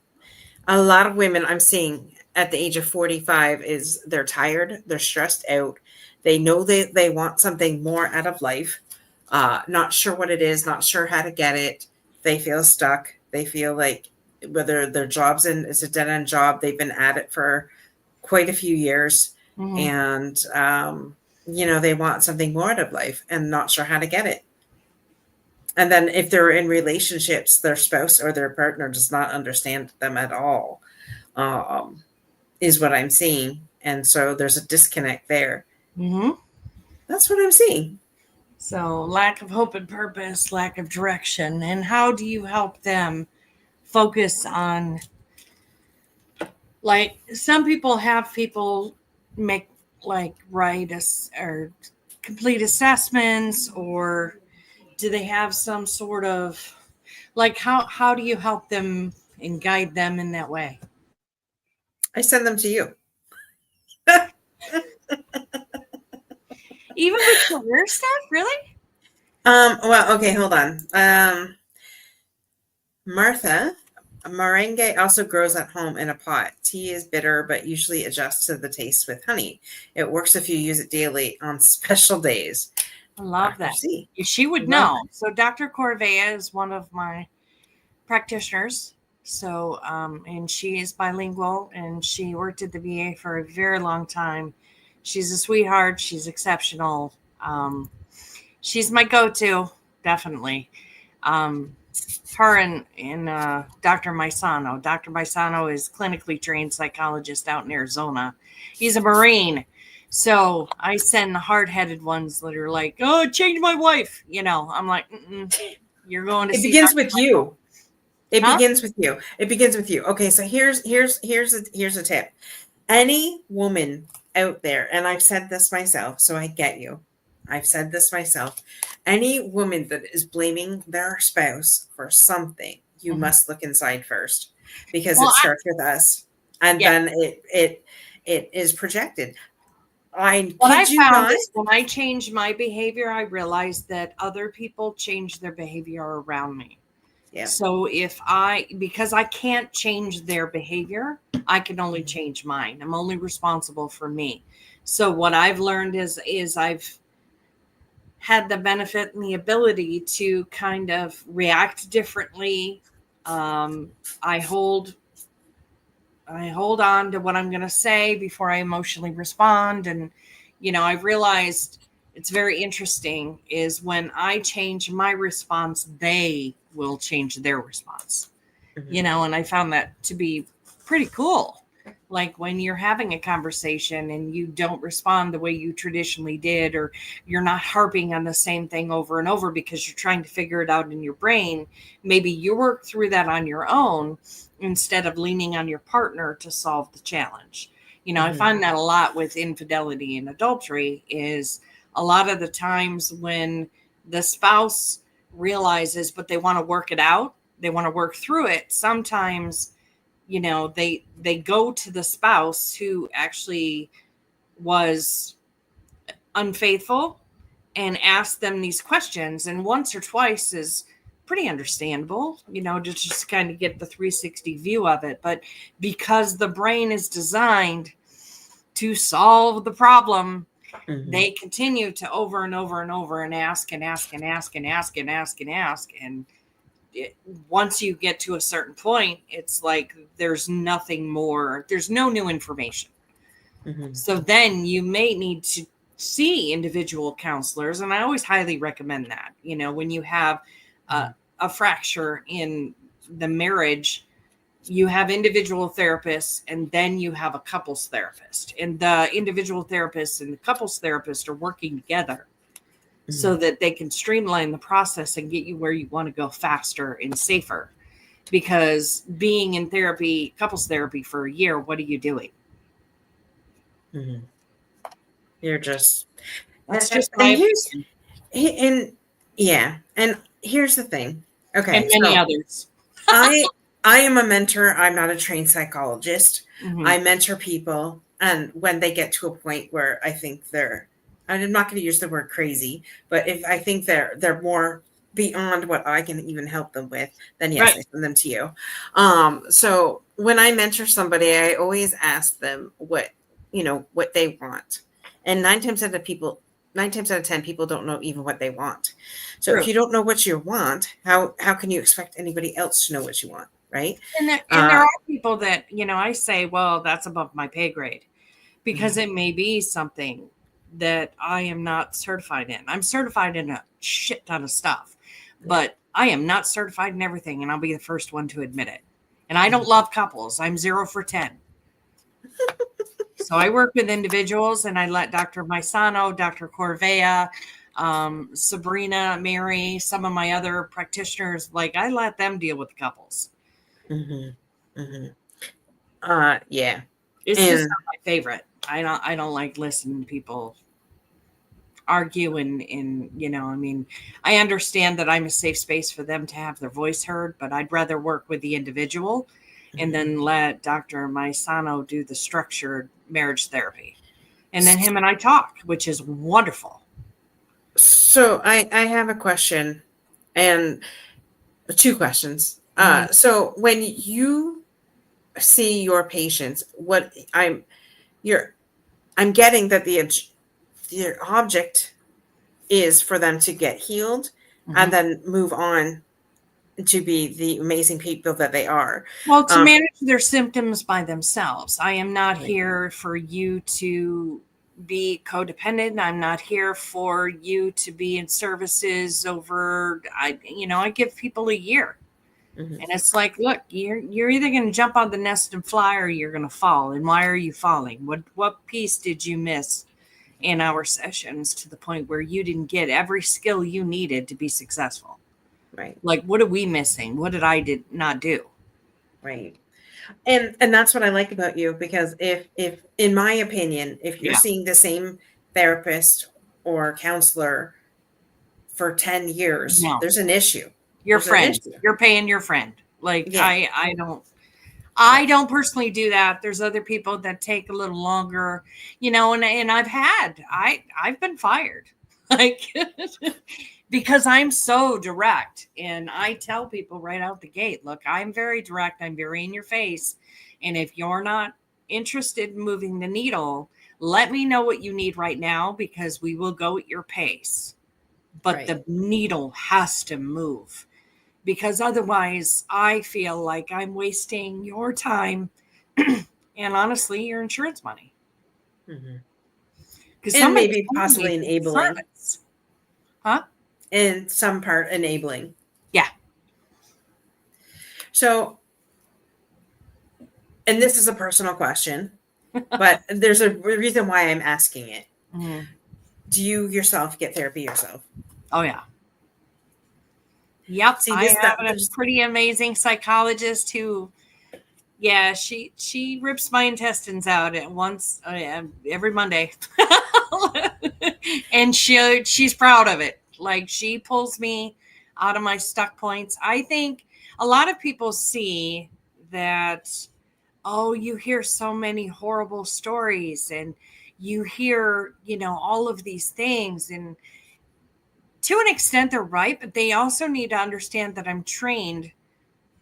a lot of women I'm seeing at the age of 45 is they're tired, they're stressed out, they know they want something more out of life, not sure what it is, not sure how to get it, they feel stuck, they feel like whether their job's it's a dead-end job, they've been at it for quite a few years, and they want something more out of life and not sure how to get it. And then if they're in relationships, their spouse or their partner does not understand them at all, is what I'm seeing. And so there's a disconnect there. Mm-hmm. That's what I'm seeing. So lack of hope and purpose, lack of direction. And how do you help them focus on, like, some people have people make, like, write us or complete assessments, or do they have some sort of, like, how do you help them and guide them in that way? I send them to you. Even with career stuff, really? Well, okay, hold on. Martha, meringue also grows at home in a pot. Tea is bitter, but usually adjusts to the taste with honey. It works if you use it daily on special days. I love Dr. that. C. She would know. So Dr. Corvea is one of my practitioners. So, and she is bilingual, and she worked at the VA for a very long time. She's a sweetheart. She's exceptional. She's my go-to, definitely. Her and Dr. Maisano. Dr. Maisano is clinically trained psychologist out in Arizona. He's a Marine. So I send the hard-headed ones that are like, "Oh, change my wife." I'm like, "You're going to It see." begins with you. It Huh? begins with you. It begins with you. Okay, so here's a tip. Any woman out there, and I've said this myself, so I get you. I've said this myself. Any woman that is blaming their spouse for something, you must look inside first, because it starts with us, and then it is projected. What I found is when I changed my behavior, I realized that other people change their behavior around me. Yeah. So because I can't change their behavior, I can only change mine. I'm only responsible for me. So what I've learned is I've had the benefit and the ability to kind of react differently. I hold on to what I'm going to say before I emotionally respond. And, I've realized it's very interesting is when I change my response, they will change their response, and I found that to be pretty cool. Like when you're having a conversation and you don't respond the way you traditionally did, or you're not harping on the same thing over and over because you're trying to figure it out in your brain. Maybe you work through that on your own instead of leaning on your partner to solve the challenge. I find that a lot with infidelity and adultery is a lot of the times when the spouse realizes, but they want to work it out, they want to work through it. Sometimes, they go to the spouse who actually was unfaithful and ask them these questions. And once or twice is pretty understandable, to just kind of get the 360 view of it. But because the brain is designed to solve the problem, they continue to over and over and over and ask and ask and ask and ask and ask and ask. And once you get to a certain point, it's like there's nothing more. There's no new information. So then you may need to see individual counselors. And I always highly recommend that, when you have a fracture in the marriage, you have individual therapists, and then you have a couples therapist, and the individual therapist and the couples therapist are working together so that they can streamline the process and get you where you want to go faster and safer. Because being in therapy, couples therapy for a year, what are you doing? You're just, that's just and here's the thing. Okay. And many others. I am a mentor. I'm not a trained psychologist. I mentor people, and when they get to a point where I think I'm not going to use the word crazy, but if I think they're more beyond what I can even help them with, then yes, I send them to you. So when I mentor somebody, I always ask them what they want. And 9 times out of 10 people don't know even what they want. So if you don't know what you want, how can you expect anybody else to know what you want? Right. And there are people that, I say, well, that's above my pay grade, because it may be something that I am not certified in. I'm certified in a shit ton of stuff, but I am not certified in everything, and I'll be the first one to admit it. And I don't love couples. I'm 0 for 10. So I work with individuals, and I let Dr. Maisano, Dr. Corvea, Sabrina, Mary, some of my other practitioners, like I let them deal with the couples. Mm-hmm. Yeah. It's just not my favorite. I don't like listening to people argue and I mean, I understand that I'm a safe space for them to have their voice heard, but I'd rather work with the individual and then let Dr. Maisano do the structured marriage therapy. And then him and I talk, which is wonderful. So I have a question and 2 questions. So when you see your patients, I'm getting that the object is for them to get healed and then move on to be the amazing people that they are. Well, to manage their symptoms by themselves. I am not here for you to be codependent. I'm not here for you to be in services over, I give people a year. And it's like, look, you're either going to jump on the nest and fly or you're going to fall. And why are you falling? What piece did you miss in our sessions to the point where you didn't get every skill you needed to be successful? Right. Like, what are we missing? What did I not do? Right. And that's what I like about you, because if in my opinion, if you're seeing the same therapist or counselor for 10 years, there's an issue. Your friend, you're paying your friend. Like, I don't personally do that. There's other people that take a little longer, and I've been fired, like, because I'm so direct, and I tell people right out the gate, look, I'm very direct. I'm very in your face. And if you're not interested in moving the needle, let me know what you need right now, because we will go at your pace, but the needle has to move. Because otherwise, I feel like I'm wasting your time and honestly, your insurance money. And maybe possibly enabling. Huh? In some part, enabling. Yeah. So, and this is a personal question, but there's a reason why I'm asking it. Do you yourself get therapy yourself? Oh, yeah. Yep. I have a pretty amazing psychologist who, she rips my intestines out at once every Monday. And she's proud of it. Like, she pulls me out of my stuck points. I think a lot of people see that, you hear so many horrible stories and you hear, all of these things, and to an extent, they're right, but they also need to understand that I'm trained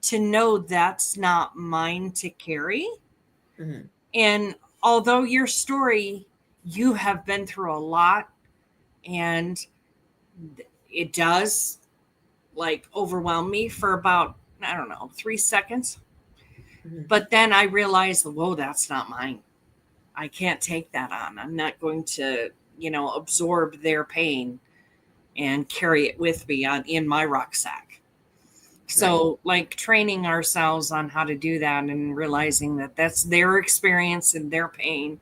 to know that's not mine to carry. And although your story, you have been through a lot, and it does overwhelm me for about, 3 seconds. But then I realized, whoa, that's not mine. I can't take that on. I'm not going to, absorb their pain and carry it with me in my rucksack. So training ourselves on how to do that and realizing that that's their experience and their pain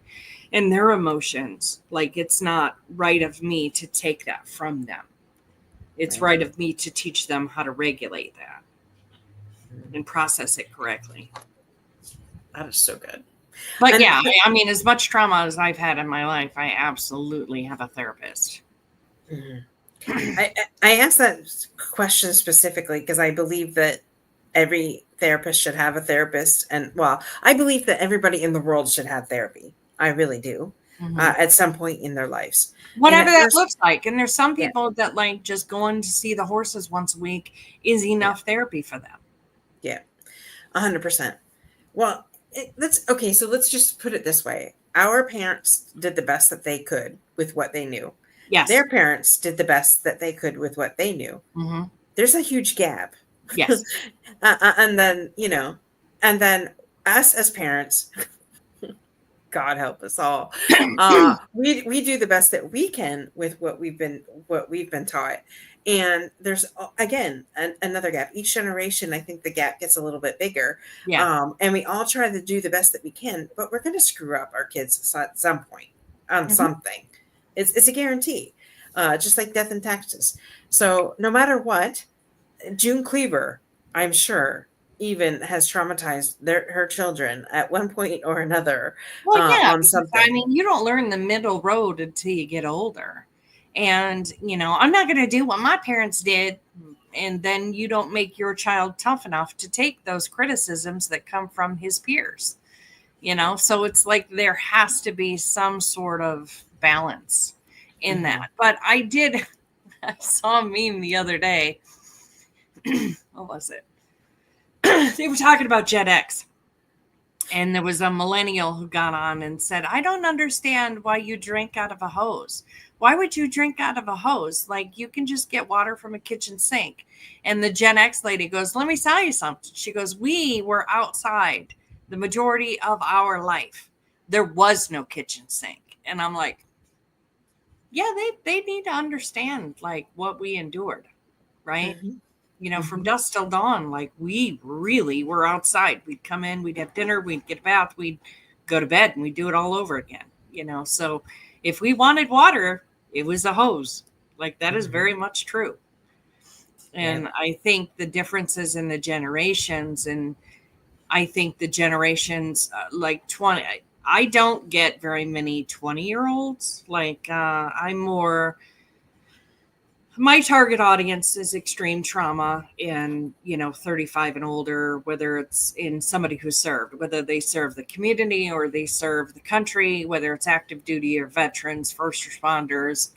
and their emotions. Like, it's not right of me to take that from them. It's right of me to teach them how to regulate that and process it correctly. That is so good. But I mean, as much trauma as I've had in my life, I absolutely have a therapist. I asked that question specifically because I believe that every therapist should have a therapist. And I believe that everybody in the world should have therapy. I really do. At some point in their lives. Whatever that looks like. And there's some people that just going to see the horses once a week is enough therapy for them. Yeah, 100%. Well, so let's just put it this way. Our parents did the best that they could with what they knew. Yes. Their parents did the best that they could with what they knew. There's a huge gap. Yes. And then us as parents God help us all. We do the best that we can with what we've been taught. And there's again another gap. Each generation, I think the gap gets a little bit bigger. Yeah. And we all try to do the best that we can, but we're going to screw up our kids at some point on Mhm. something. It's a guarantee, just like death and taxes. So no matter what, June Cleaver, I'm sure, even has traumatized her children at one point or another Well, yeah, on because I something. mean, you don't learn the middle road until you get older. And, I'm not going to do what my parents did. And then you don't make your child tough enough to take those criticisms that come from his peers, So it's like there has to be some sort of balance in that. But I saw a meme the other day. What was it? They were talking about Gen X. And there was a millennial who got on and said, I don't understand why you drink out of a hose. Why would you drink out of a hose? Like, you can just get water from a kitchen sink. And the Gen X lady goes, let me tell you something. She goes, we were outside the majority of our life. There was no kitchen sink. And I'm like, yeah, they need to understand like what we endured, right? From dusk till dawn, like we really were outside. We'd come in, we'd have dinner, we'd get a bath, we'd go to bed, and we'd do it all over again, So if we wanted water, it was a hose. Like that is very much true. And I think the differences in the generations, and I think the generations like 20, I don't get very many 20-year-olds. Like I'm more... My target audience is extreme trauma in, 35 and older, whether it's in somebody who served, whether they serve the community or they serve the country, whether it's active duty or veterans, first responders,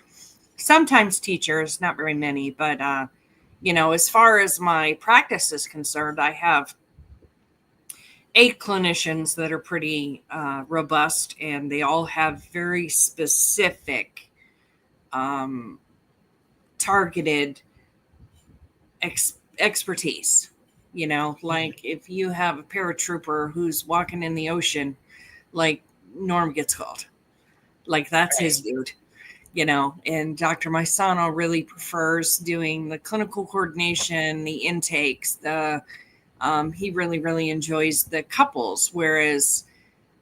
sometimes teachers, not very many. But, as far as my practice is concerned, I have 8 clinicians that are pretty robust, and they all have very specific targeted expertise. Like if you have a paratrooper who's walking in the ocean, like Norm gets called, like that's his dude, and Dr. Maisano really prefers doing the clinical coordination, the intakes, he really enjoys the couples, whereas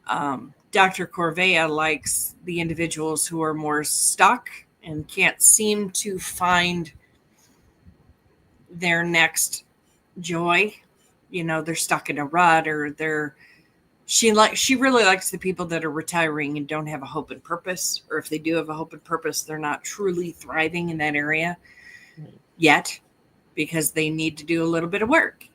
Dr. Corvea likes the individuals who are more stuck and can't seem to find their next joy. They're stuck in a rut, or she really likes the people that are retiring and don't have a hope and purpose, or if they do have a hope and purpose, they're not truly thriving in that area yet because they need to do a little bit of work,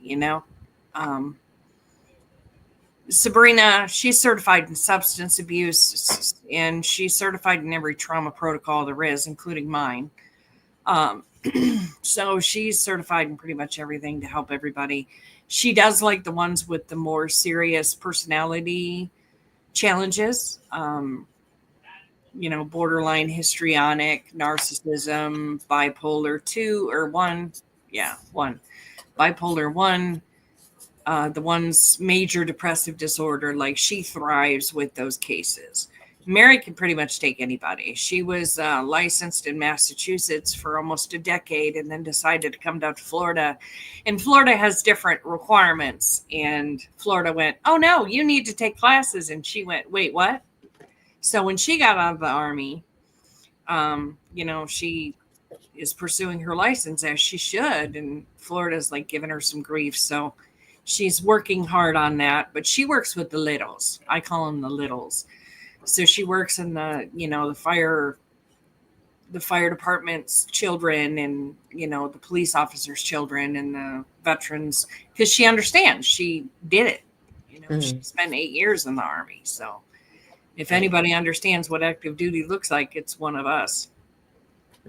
Sabrina, she's certified in substance abuse, and she's certified in every trauma protocol there is, including mine. So she's certified in pretty much everything to help everybody. She does like the ones with the more serious personality challenges, borderline histrionic, narcissism, bipolar 2 or 1. Yeah, 1. Bipolar 1. The one's major depressive disorder, like she thrives with those cases. Mary can pretty much take anybody. She was licensed in Massachusetts for almost a decade and then decided to come down to Florida. And Florida has different requirements. And Florida went, oh, no, you need to take classes. And she went, wait, what? So when she got out of the Army, she is pursuing her license as she should. And Florida's like giving her some grief. So she's working hard on that, but she works with the littles. I call them the littles. So she works in the fire department's children, and, the police officers' children, and the veterans, because she understands. She did it. She spent 8 years in the Army. So if anybody understands what active duty looks like, it's one of us.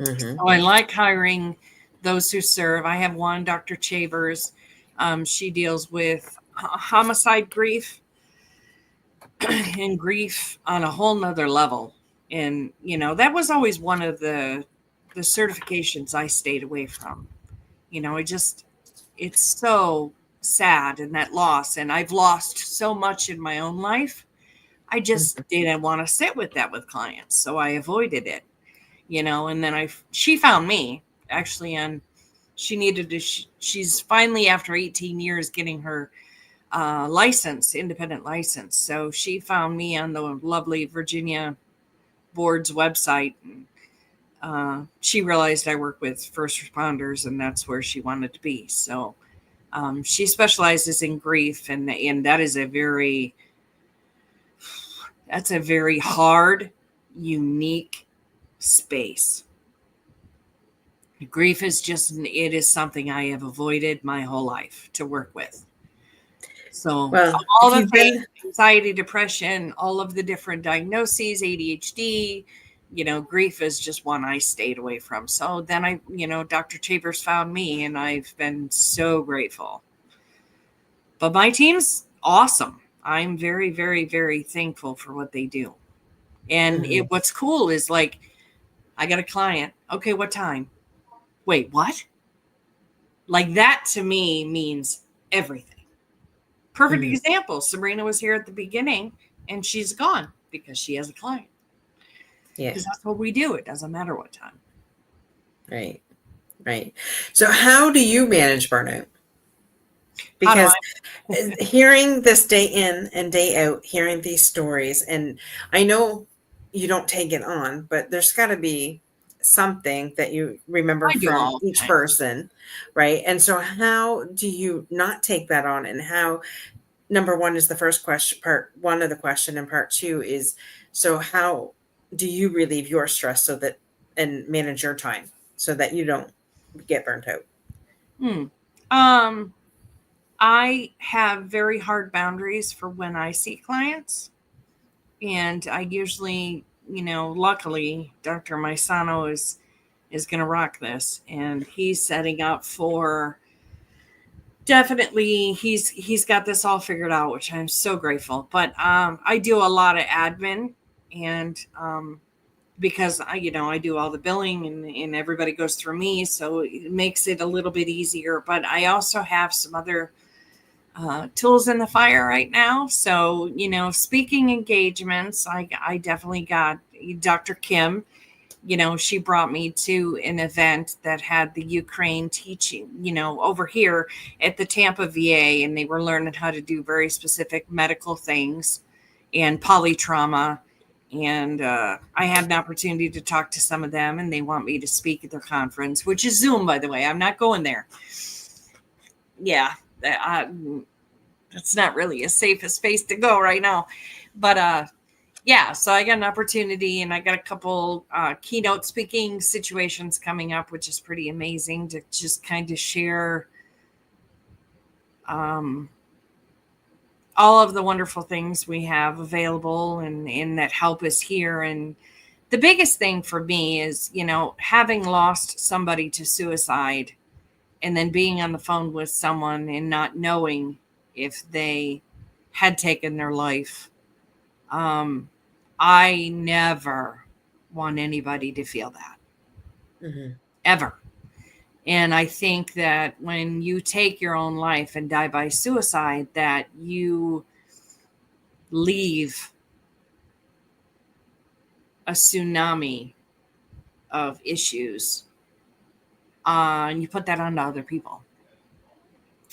So I like hiring those who serve. I have one, Dr. Chavers. She deals with homicide grief and grief on a whole nother level. And, that was always one of the certifications I stayed away from. It's so sad, and that loss. And I've lost so much in my own life. I just didn't want to sit with that with clients. So I avoided it, and then she found me actually she needed to, she's finally after 18 years getting her independent license. So she found me on the lovely Virginia board's website. And she realized I work with first responders, and that's where she wanted to be. So she specializes in grief, and that's a very hard, unique space. Grief is it is something I have avoided my whole life to work with. So all the things, anxiety, depression, all of the different diagnoses, ADHD, grief is just one I stayed away from. So then Dr. Chambers found me, and I've been so grateful. But my team's awesome. I'm very, very, very thankful for what they do. And what's cool is I got a client. Okay, what time? Wait, what? That to me means everything. Perfect example. Sabrina was here at the beginning, and she's gone because she has a client. Yeah. Because that's what we do. It doesn't matter what time. Right. Right. So how do you manage burnout? Because hearing this day in and day out, hearing these stories, and I know you don't take it on, but there's got to be something that you remember from each person, right? And so how do you not take that on? And how, number one is the first question, part one of the question, and part two is, so how do you relieve your stress and manage your time so that you don't get burnt out? I have very hard boundaries for when I see clients, and I usually, luckily, Dr. Maisano is going to rock this, and he's setting up for definitely, he's got this all figured out, which I'm so grateful. But I do a lot of admin, and because I do all the billing, and everybody goes through me, so it makes it a little bit easier. But I also have some other tools in the fire right now. So, speaking engagements, I definitely got Dr. Kim, she brought me to an event that had the Ukraine teaching, over here at the Tampa VA, and they were learning how to do very specific medical things and polytrauma. And I had an opportunity to talk to some of them, and they want me to speak at their conference, which is Zoom, by the way. I'm not going there. Yeah. That's not really a safest space to go right now, but so I got an opportunity, and I got a couple keynote speaking situations coming up, which is pretty amazing to just kind of share all of the wonderful things we have available and that help us here. And the biggest thing for me is, having lost somebody to suicide, and then being on the phone with someone and not knowing if they had taken their life. I never want anybody to feel that, ever. And I think that when you take your own life and die by suicide, that you leave a tsunami of issues, and you put that onto other people.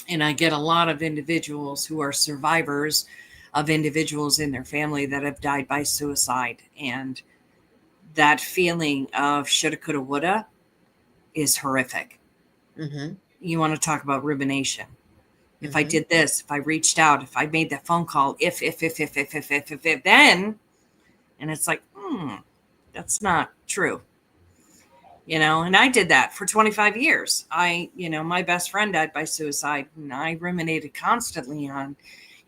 And I get a lot of individuals who are survivors of individuals in their family that have died by suicide. And that feeling of shoulda, coulda, woulda is horrific. You want to talk about rumination. If I did this, if I reached out, if I made that phone call, if, then, and it's like, that's not true. And I did that for 25 years. My best friend died by suicide, and I ruminated constantly on,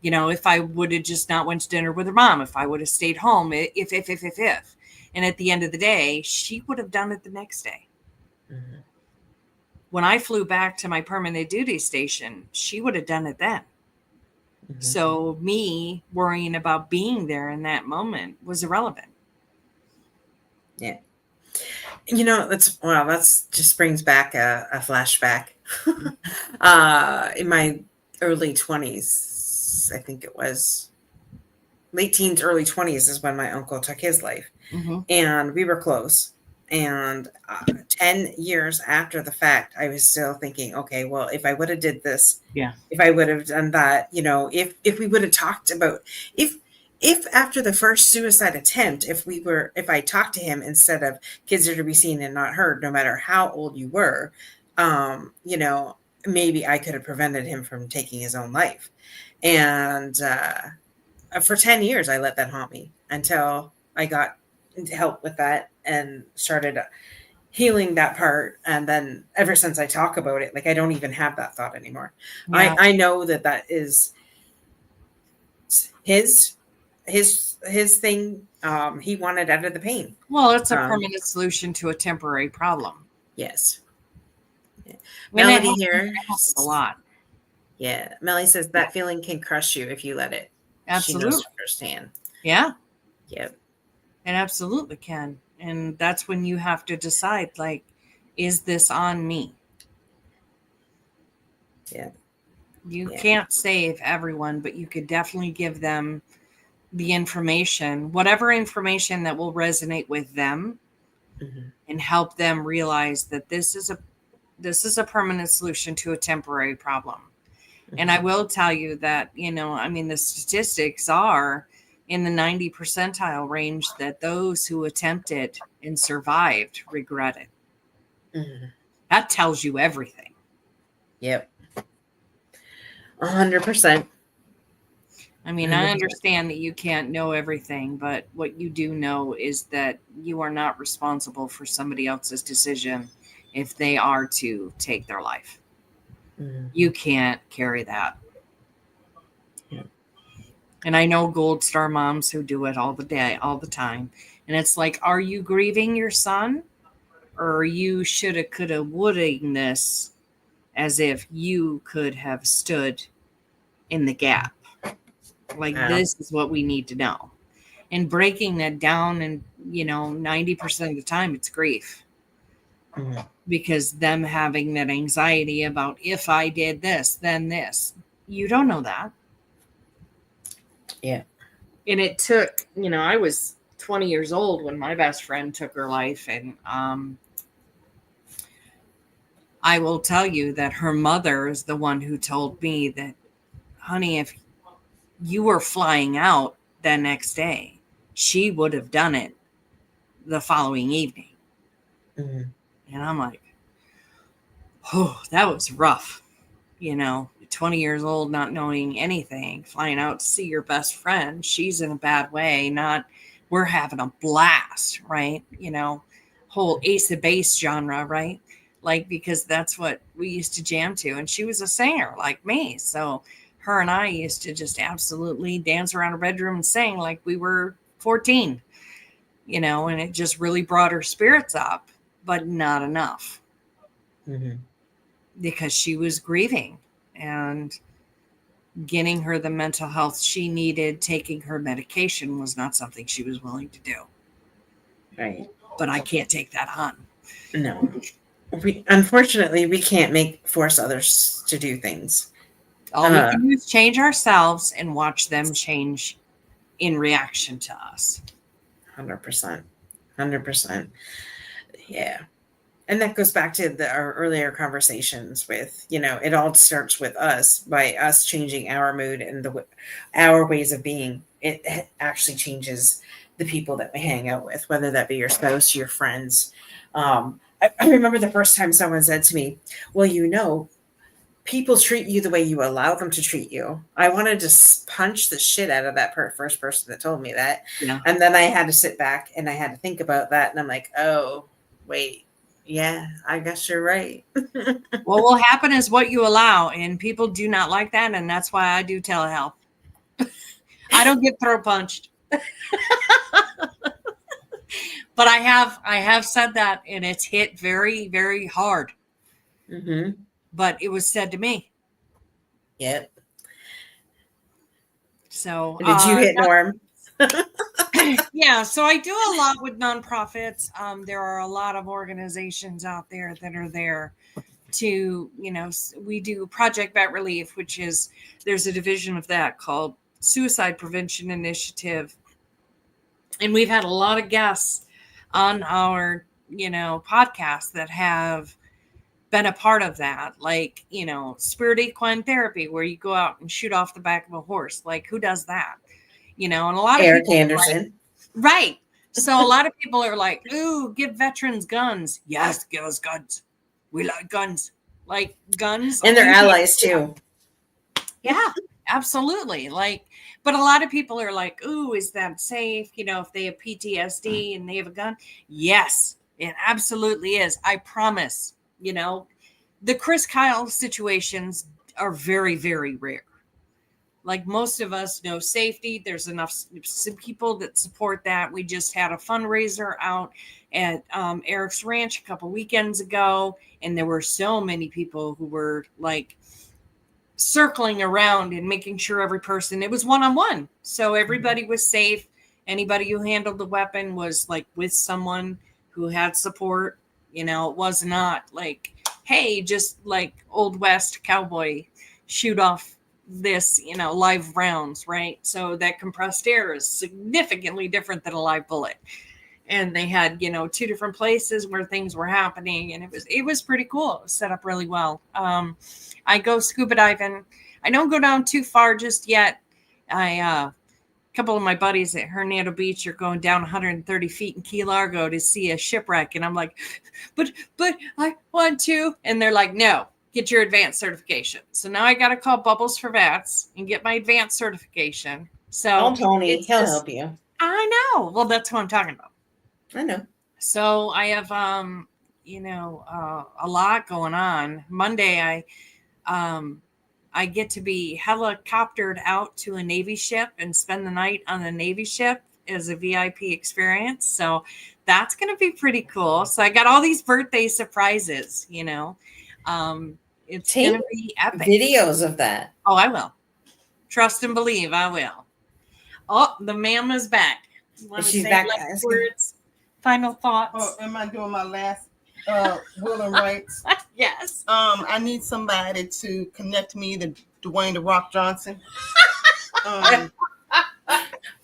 if I would have just not went to dinner with her mom, if I would have stayed home, if. And at the end of the day, she would have done it the next day. When I flew back to my permanent duty station, she would have done it then. So me worrying about being there in that moment was irrelevant. Yeah. That's just brings back a flashback. In my early 20s, I think it was, late teens, early 20s is when my uncle took his life. Mhm. And we were close. And 10 years after the fact, I was still thinking, okay, well, if I would have did this, Yeah. if I would have done that, if we would have talked about, if after the first suicide attempt, if I talked to him instead of kids are to be seen and not heard, no matter how old you were, maybe I could have prevented him from taking his own life. And for 10 years, I let that haunt me until I got help with that and started healing that part. And then ever since I talk about it, like I don't even have that thought anymore. Yeah. I know that is his thing. He wanted out of the pain. Well, it's a permanent solution to a temporary problem. Yes. And Melody it here. happens a lot. Yeah. Melly says that feeling can crush you if you let it. Absolutely. She knows firsthand. Yeah. Yep. It absolutely can. And that's when you have to decide, like, is this on me? Yeah. You can't save everyone, but you could definitely give them the information, whatever information that will resonate with them, and help them realize that this is a permanent solution to a temporary problem. And I will tell you that, the statistics are in the 90 percentile range that those who attempted and survived regret it. That tells you everything. Yep. 100%. I mean, I understand that you can't know everything, but what you do know is that you are not responsible for somebody else's decision if they are to take their life. You can't carry that. Yeah. And I know Gold Star moms who do it all the time. And it's like, are you grieving your son? Or are you shoulda, coulda, woulda-ing this as if you could have stood in the gap? Like, this is what we need to know. And breaking that down, and 90% of the time it's grief. Because them having that anxiety about, if I did this, then this. You don't know that. Yeah. And it took, I was 20 years old when my best friend took her life. And I will tell you that her mother is the one who told me that, honey, if you were flying out the next day, she would have done it the following evening. And I'm like, oh, that was rough. 20 years old, not knowing anything, flying out to see your best friend. She's in a bad way, we're having a blast, right? Whole Ace of Base genre, right? Like, because that's what we used to jam to. And she was a singer like me. So her and I used to just absolutely dance around her bedroom and sing like we were 14, and it just really brought her spirits up, but not enough. Because she was grieving and getting her the mental health she needed. Taking her medication was not something she was willing to do. Right. But I can't take that on. No. Unfortunately, we can't force others to do things. All we can do is change ourselves and watch them change in reaction to us. 100%. 100%. Yeah. And that goes back to our earlier conversations with, it all starts with us, by us changing our mood and our ways of being. It actually changes the people that we hang out with, whether that be your spouse, your friends. I remember the first time someone said to me, well, people treat you the way you allow them to treat you. I wanted to punch the shit out of that first person that told me that. Yeah. And then I had to sit back and I had to think about that. And I'm like, oh, wait. Yeah, I guess you're right. What will happen is what you allow, and people do not like that, and that's why I do telehealth. I don't get throat punched. But I have said that, and it's hit very, very hard. But it was said to me. Yep. So did you hit Norm? Yeah, so I do a lot with nonprofits. There are a lot of organizations out there that are there to, we do Project Vet Relief, which is, there's a division of that called suicide prevention initiative. And we've had a lot of guests on our, podcast that have been a part of that. Like, spirit equine therapy, where you go out and shoot off the back of a horse. Like, who does that? And a lot of Eric people Anderson. right. So a lot of people are like, ooh, give veterans guns. Yes, give us guns. We like guns. Like guns. And their allies too. Yeah, absolutely. Like, but a lot of people are like, ooh, is that safe? If they have PTSD and they have a gun. Yes, it absolutely is. I promise. The Chris Kyle situations are very, very rare. Like most of us know safety. There's enough people that support that. We just had a fundraiser out at Eric's Ranch a couple weekends ago, and there were so many people who were like circling around and making sure every person, it was one-on-one. So everybody was safe. Anybody who handled the weapon was like with someone who had support. It was not like, hey, just like Old West cowboy shoot off this, live rounds, right? So that compressed air is significantly different than a live bullet. And they had, 2 different places where things were happening, and it was pretty cool. It was set up really well. I go scuba diving. I don't go down too far just yet. A couple of my buddies at Hernando Beach are going down 130 feet in Key Largo to see a shipwreck, and I'm like, but I want to, and they're like, no. Get your advanced certification. So now I got to call Bubbles for Vets and get my advanced certification. So Oh, Tony, he'll help you. I know. Well, that's what I'm talking about. I know. So I have, a lot going on. Monday, I get to be helicoptered out to a Navy ship and spend the night on the Navy ship as a VIP experience. So that's going to be pretty cool. So I got all these birthday surprises, It's going to be epic. Videos of that. Oh, I will. Trust and believe I will. Oh, the mama's back. She's back. Words, final thoughts. Oh, am I doing my last will and rights? Yes. I need somebody to connect me to Dwayne "The Rock" Johnson.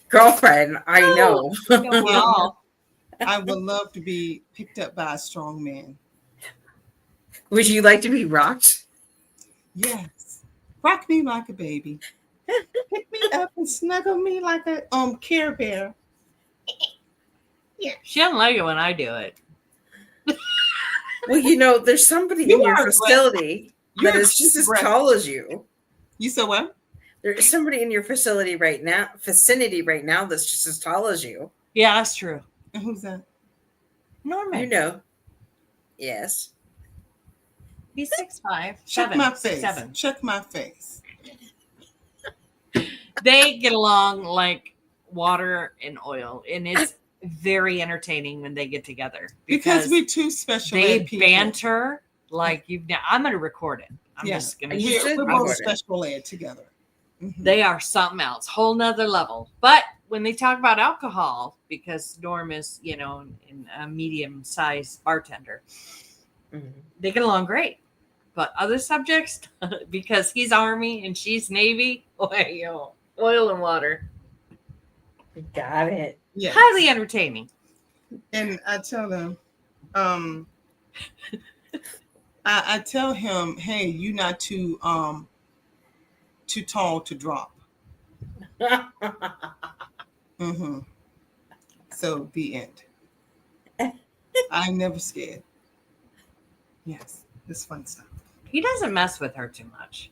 Girlfriend, I know. I would love to be picked up by a strong man. Would you like to be rocked? Yes. Rock me like a baby. Pick me up and snuggle me like a Care Bear. Yeah. She doesn't like it when I do it. Well, there's somebody in your facility that is just as tall as you. You said what? There's somebody in your vicinity right now that's just as tall as you. Yeah, that's true. And who's that? Norman. Yes. He's 6'5". Check my face. 7. Check my face. They get along like water and oil, and it's very entertaining when they get together because we're two special they ed people. banter like I'm going to record it. I'm just going to. We're both special ed together. Mm-hmm. They are something else, whole nother level. But when they talk about alcohol, because Norm is, a medium-sized bartender, they get along great. But other subjects, because he's Army and she's Navy, oil and water. Got it. Yes. Highly entertaining. And I tell them, I tell him, hey, you're not too tall to drop. Mm-hmm. So the end. I'm never scared. Yes, it's fun stuff. He doesn't mess with her too much.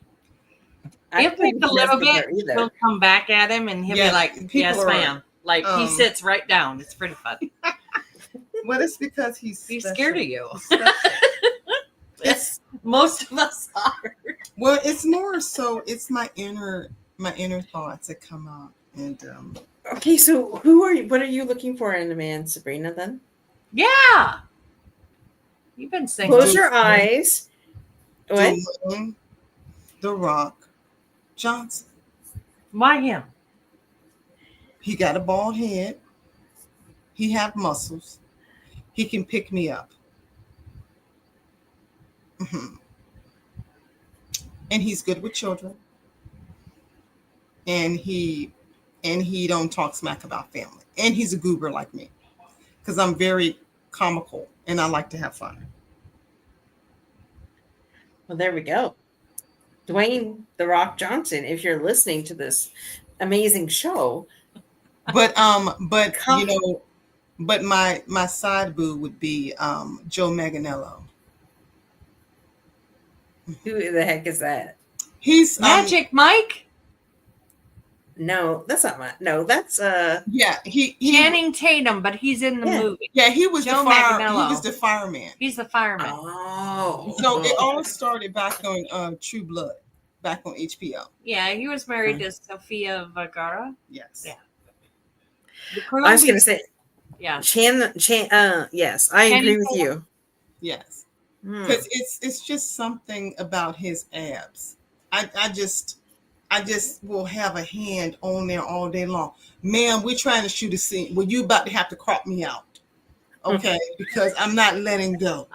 I He'll take a little bit. He'll come back at him and he'll be like, yes, ma'am. Like he sits right down. It's pretty funny. Well, it's because he's scared of you. Yes, most of us are. Well, it's more so it's my inner thoughts that come out. And okay, so what are you looking for in a man, Sabrina, then? Yeah. You've been saying close your eyes. What? The Rock Johnson. Why him? He got a bald head. He have muscles. He can pick me up. Mm-hmm. And he's good with children. and he don't talk smack about family. And he's a goober like me, because I'm very comical and I like to have fun. Well, there we go. Dwayne "The Rock" Johnson, if you're listening to this amazing show. But you know, but my side boo would be Joe Manganiello. Who the heck is that? He's Magic Mike. No, that's not no, that's yeah, he Channing Tatum, but he's in the Yeah. movie. yeah, he was Joe the fire, Manganiello. he was the fireman. He's the fireman. Oh. So it all started back on True Blood, back on HBO. Yeah, he was married to Sofia Vergara. Yes. Yeah. I was going to say Yeah. yes, I agree with you. Yes. Hmm. Because it's just something about his abs. I just will have a hand on there all day long. Man, we're trying to shoot a scene. Well, you about to have to crop me out. Okay, because I'm not letting go.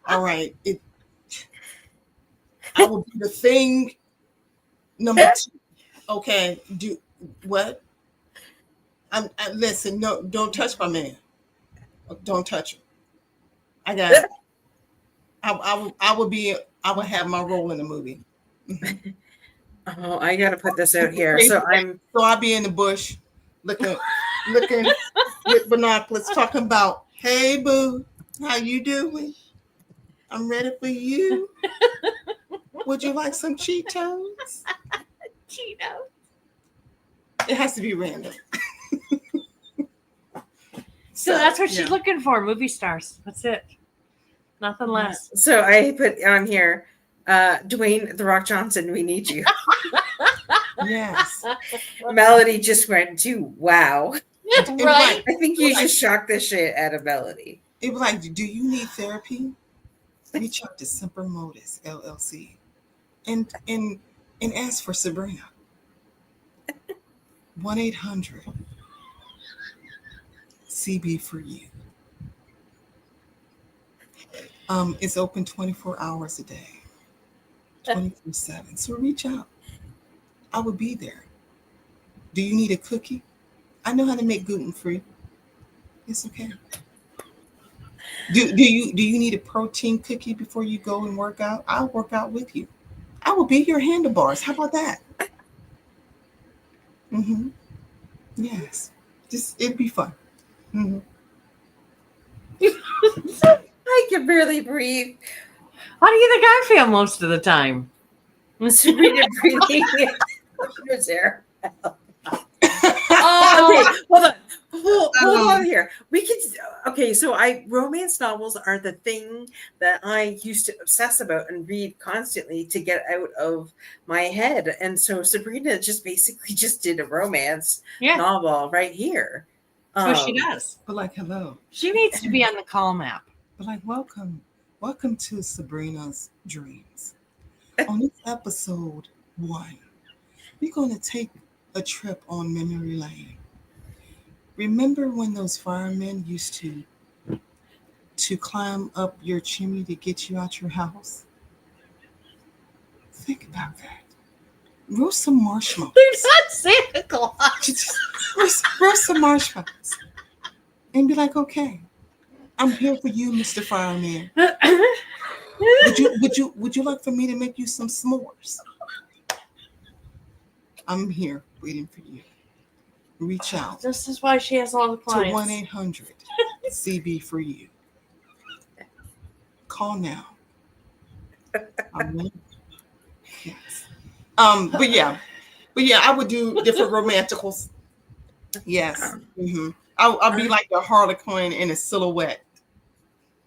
All right. I will do the thing number 2. Okay. Do what? Listen, no, don't touch my man. Don't touch him. I got it. I will have my role in the movie. Oh, I got to put this out here. So I'll be in the bush looking with binoculars talking about, hey boo, how you doing? I'm ready for you. Would you like some Cheetos? Cheetos. It has to be random. So that's what she's looking for, movie stars. That's it. Nothing less. So I put on here, Dwayne "The Rock" Johnson, we need you. Yes. Melody just went to wow. Right. I think you just shocked the shit out of Melody. It was like, do you need therapy? Reach out to Semper Motis LLC and ask for Sabrina. 1-800 CB for you. It's open 24 hours a day, 24/7. So reach out. I will be there. Do you need a cookie? I know how to make gluten-free. It's okay. Do you need a protein cookie before you go and work out? I'll work out with you. I will be your handlebars. How about that? Mm-hmm. Yes. It'd be fun. Mm-hmm. I can barely breathe. How do you think I feel most of the time? Sabrina breathing was there. Oh, Okay, hold on. Hold on here. We can. Okay, so romance novels are the thing that I used to obsess about and read constantly to get out of my head. And so Sabrina just basically just did a romance novel right here. She does. But like, hello. She needs to be on the Calm app. But like, welcome to Sabrina's Dreams. On this episode 1, we're going to take a trip on memory lane. Remember when those firemen used to climb up your chimney to get you out your house? Think about that. Roast some marshmallows. They're not Santa Claus. roast some marshmallows. And be like, okay, I'm here for you, Mr. Fireman. Would you like for me to make you some s'mores? I'm here waiting for you. Reach out. This is why she has all the clients. To 1-800 CB for you. Call now. Yes. But yeah, I would do different romanticals. Yes. Mm-hmm. I'll be like the Harlequin in a silhouette.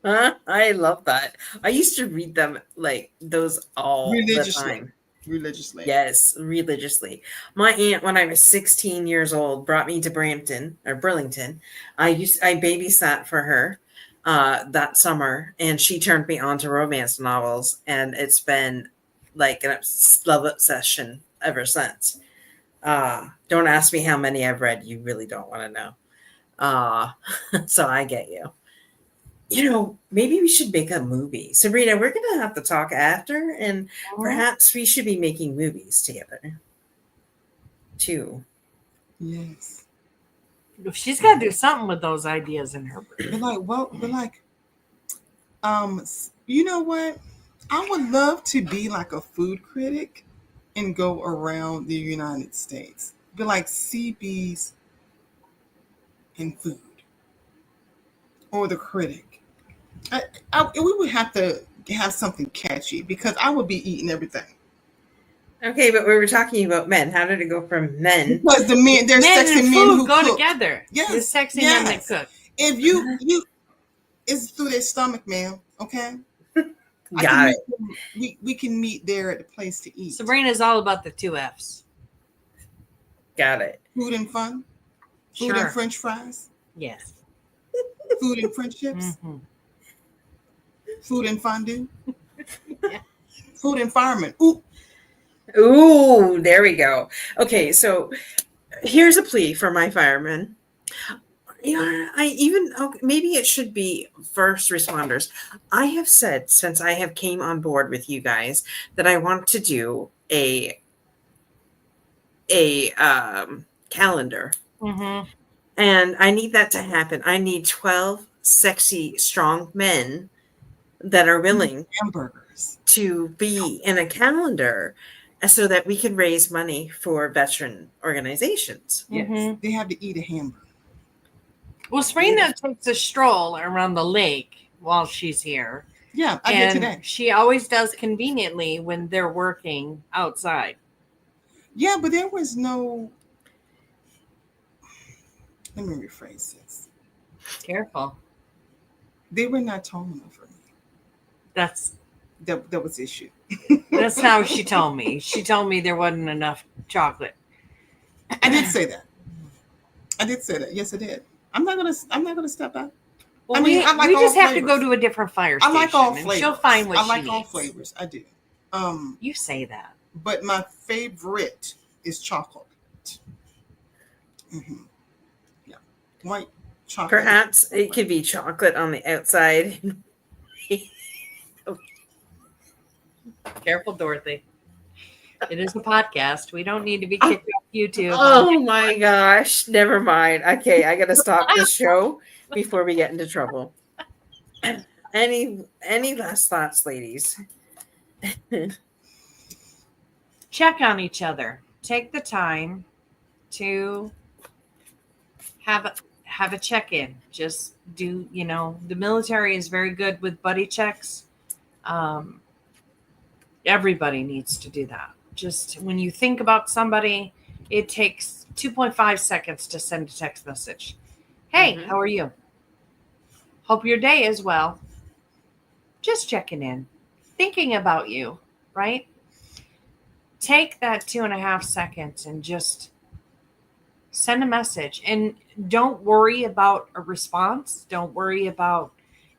I love that. I used to read them like those all the time. Religiously. Yes, religiously. My aunt, when I was 16 years old, brought me to Burlington. I babysat for her that summer, and she turned me on to romance novels, and it's been like a love obsession ever since. Don't ask me how many I've read. You really don't want to know. So I get you. You know, maybe we should make a movie. Sabrina, we're going to have to talk after, and perhaps we should be making movies together. too. Yes. She's got to do something with those ideas in her brain. We're like, you know what? I would love to be like a food critic and go around the United States. Be like CB's in food or the critic. We would have to have something catchy because I would be eating everything. Okay, but we were talking about men. How did it go from men? Because the men, there's Men sexy and men food who go cook. together. Yes, There's sexy yes. men that cook. If you it's through their stomach, man. Okay. Got it. We can meet there at the place to eat. Sabrina's all about the 2 F's. Got it. Food and fun. Food Sure. and French fries. Yes. Food and French chips. Mhm. Food and fondue. Yeah. Food and fireman. Ooh. Ooh, there we go. Okay, so here's a plea for my firemen. Maybe it should be first responders. I have said since I have came on board with you guys that I want to do a calendar, Mhm. and I need that to happen. I need 12 sexy, strong men that are willing Hamburgers. to be in a calendar so that we can raise money for veteran organizations. Yes. Mhm. They have to eat a hamburger. Well, Sabrina takes a stroll around the lake while she's here. Yeah, I did today. She always does conveniently when they're working outside. Yeah, but there was no. Let me rephrase this. Careful. They were not tall enough for me. That's That was the issue. that's how she told me. She told me there wasn't enough chocolate. I did say that. Yes, I did. I'm not gonna step out. Well, I mean, we I like just all have to go flavors. to a different fire I station. like all and flavors. she'll find what I she like all needs. flavors. I do. You say that. But my favorite is chocolate. Mm-hmm. Yeah, white chocolate. Perhaps it could be chocolate on the outside. Careful, Dorothy. It is a podcast. We don't need to be kicked off YouTube. Oh my gosh. Never mind. Okay, I gotta stop this show before we get into trouble. Any last thoughts, ladies? Check on each other. Take the time to have a check-in. Just do, the military is very good with buddy checks. Everybody needs to do that. Just when you think about somebody, it takes 2.5 seconds to send a text message. Hey, Mhm. how are you? Hope your day is well. Just checking in, thinking about you, right? Take that 2.5 seconds and just send a message. And don't worry about a response. Don't worry about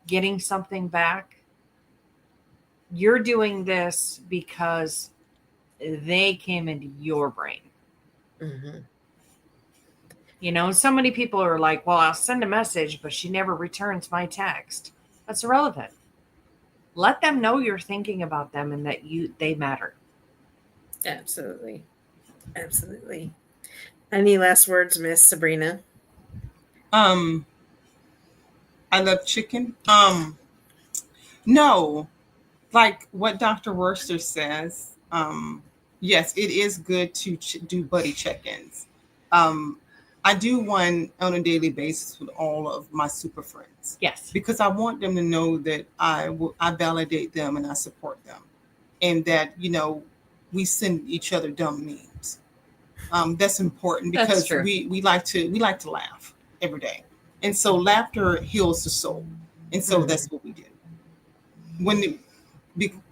getting something back. You're doing this because they came into your brain. Mm-hmm. So many people are like, well, I'll send a message, but she never returns my text. That's irrelevant. Let them know you're thinking about them and that they matter. Absolutely. Absolutely. Any last words, Miss Sabrina? I love chicken. No, like what Dr. Royster says. Yes, it is good to do buddy check-ins. I do one on a daily basis with all of my super friends. Yes. Because I want them to know that I validate them and I support them, and that we send each other dumb memes. That's important because That's true. we like to laugh every day, and so laughter heals the soul, and so that's what we do. When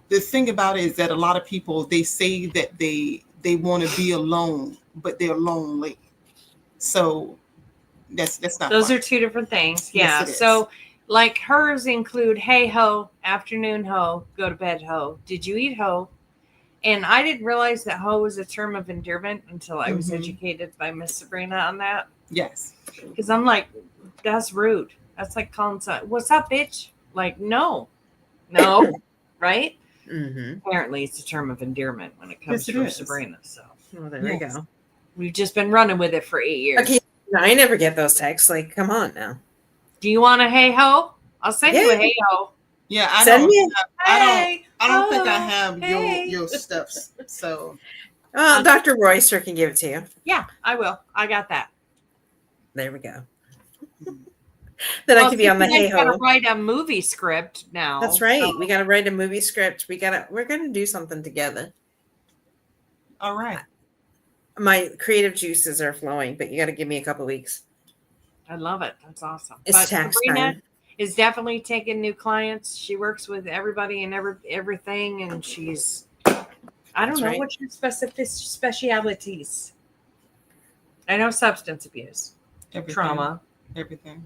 the thing about it is that a lot of people, they say that they want to be alone, but they're lonely. So that's not. Those fun. are two different things. Yes, Yeah. it is. So like hers include, hey ho, afternoon ho, go to bed ho. Did you eat ho? And I didn't realize that ho was a term of endearment until I was Mhm. educated by Miss Sabrina on that. Yes. Because I'm like, that's rude. That's like calling someone, what's up, bitch? Like, no, right? Mm-hmm. Apparently, it's a term of endearment when it comes Yes, it from is. Sabrina. So Well, there we Yes. go. We've just been running with it for 8 years. Okay, I never get those texts. Like, come on now. Do you want a hey ho? I'll send you a Yeah. hey ho. Yeah, I Send don't. me. I don't think I ho, have hey. your stuff. So Dr. Royster can give it to you. Yeah, I will. I got that. There we go. Then I can be on the hey Gotta ho. write a movie script now. That's right. so- We got to write a movie script. We're gonna do something together. all right. My creative juices are flowing, but you got to give me a couple weeks. I love it. That's awesome. It's But tax Sabrina time. is definitely taking new clients. She works with everybody and everything, and she's I don't That's know right. what's your specialities. I know substance abuse, Everything, trauma. everything.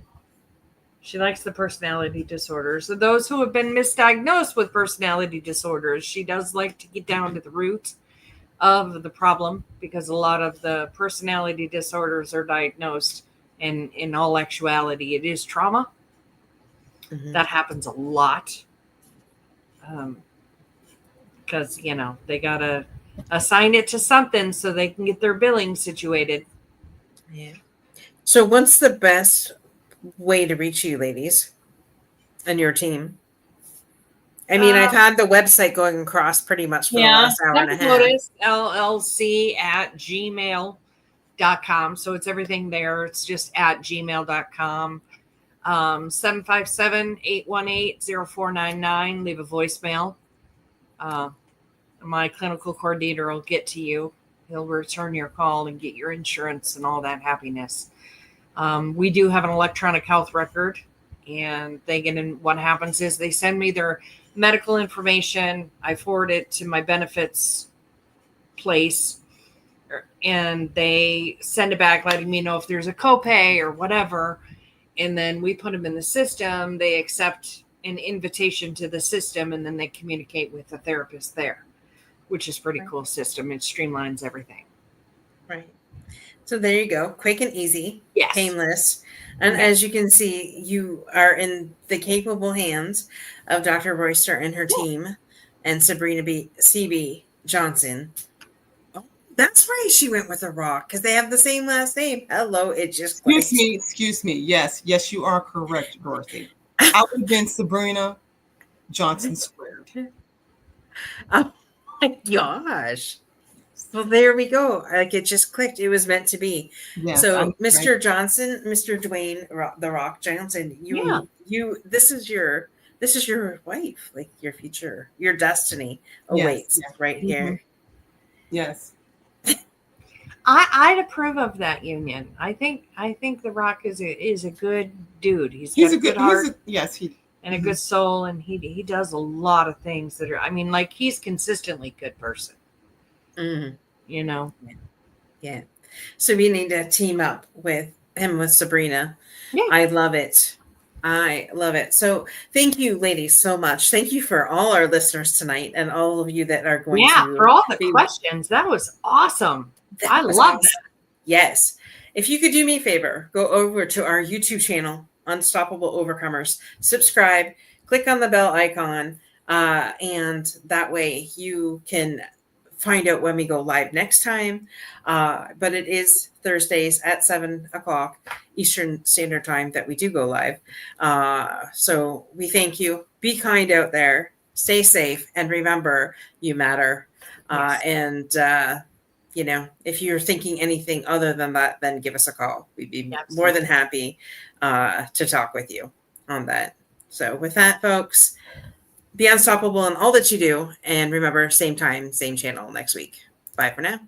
She likes the personality disorders. So those who have been misdiagnosed with personality disorders, she does like to get down to the root of the problem, because a lot of the personality disorders are diagnosed, and in all actuality, it is trauma. Mhm. That happens a lot. Because, they got to assign it to something so they can get their billing situated. Yeah. So, what's the best way to reach you, ladies, and your team? I mean, I've had the website going across pretty much for the last hour and a Semper half. Motis LLC at gmail.com. So it's everything there. It's just at gmail.com. 757-818-0499. Leave a voicemail. My clinical coordinator will get to you. He'll return your call and get your insurance and all that happiness. We do have an electronic health record, and what happens is they send me their medical information. I forward it to my benefits place, and they send it back letting me know if there's a copay or whatever. And then we put them in the system. They accept an invitation to the system, and then they communicate with the therapist there, which is a pretty cool system. It streamlines everything. Right. So there you go. Quick and easy. Yes. Painless. And Okay. as you can see, you are in the capable hands of Dr. Royster and her team and Sabrina CB Johnson. Oh, that's right. She went with a rock because they have the same last name. Hello. It just Excuse me. Yes, you are correct, Dorothy. I would have been Sabrina Johnson squared. Oh my gosh. Well, there we go. Like, it just clicked. It was meant to be. Yes, So, Mr. Johnson, Mr. Dwayne the Rock Johnson, this is your wife, like your future, your destiny awaits right here. Yes. I'd approve of that union. I think The Rock is a good dude. He's got a good heart. And a good soul, and he does a lot of things that are. He's consistently a good person. Mm-hmm. Yeah. So we need to team up with him with Sabrina. Yeah. I love it. So thank you, ladies, so much. Thank you for all our listeners tonight and all of you that are going to for all the questions. That was awesome. I love that. Yes. If you could do me a favor, go over to our YouTube channel, Unstoppable Overcomers, subscribe, click on the bell icon, and that way you can find out when we go live next time. But it is Thursdays at 7:00 Eastern Standard Time that we do go live. So we thank you. Be kind out there. Stay safe. And remember, you matter. Yes. If you're thinking anything other than that, then give us a call. We'd be more than happy to talk with you on that. So with that, folks, be unstoppable in all that you do. And remember, same time, same channel next week. Bye for now.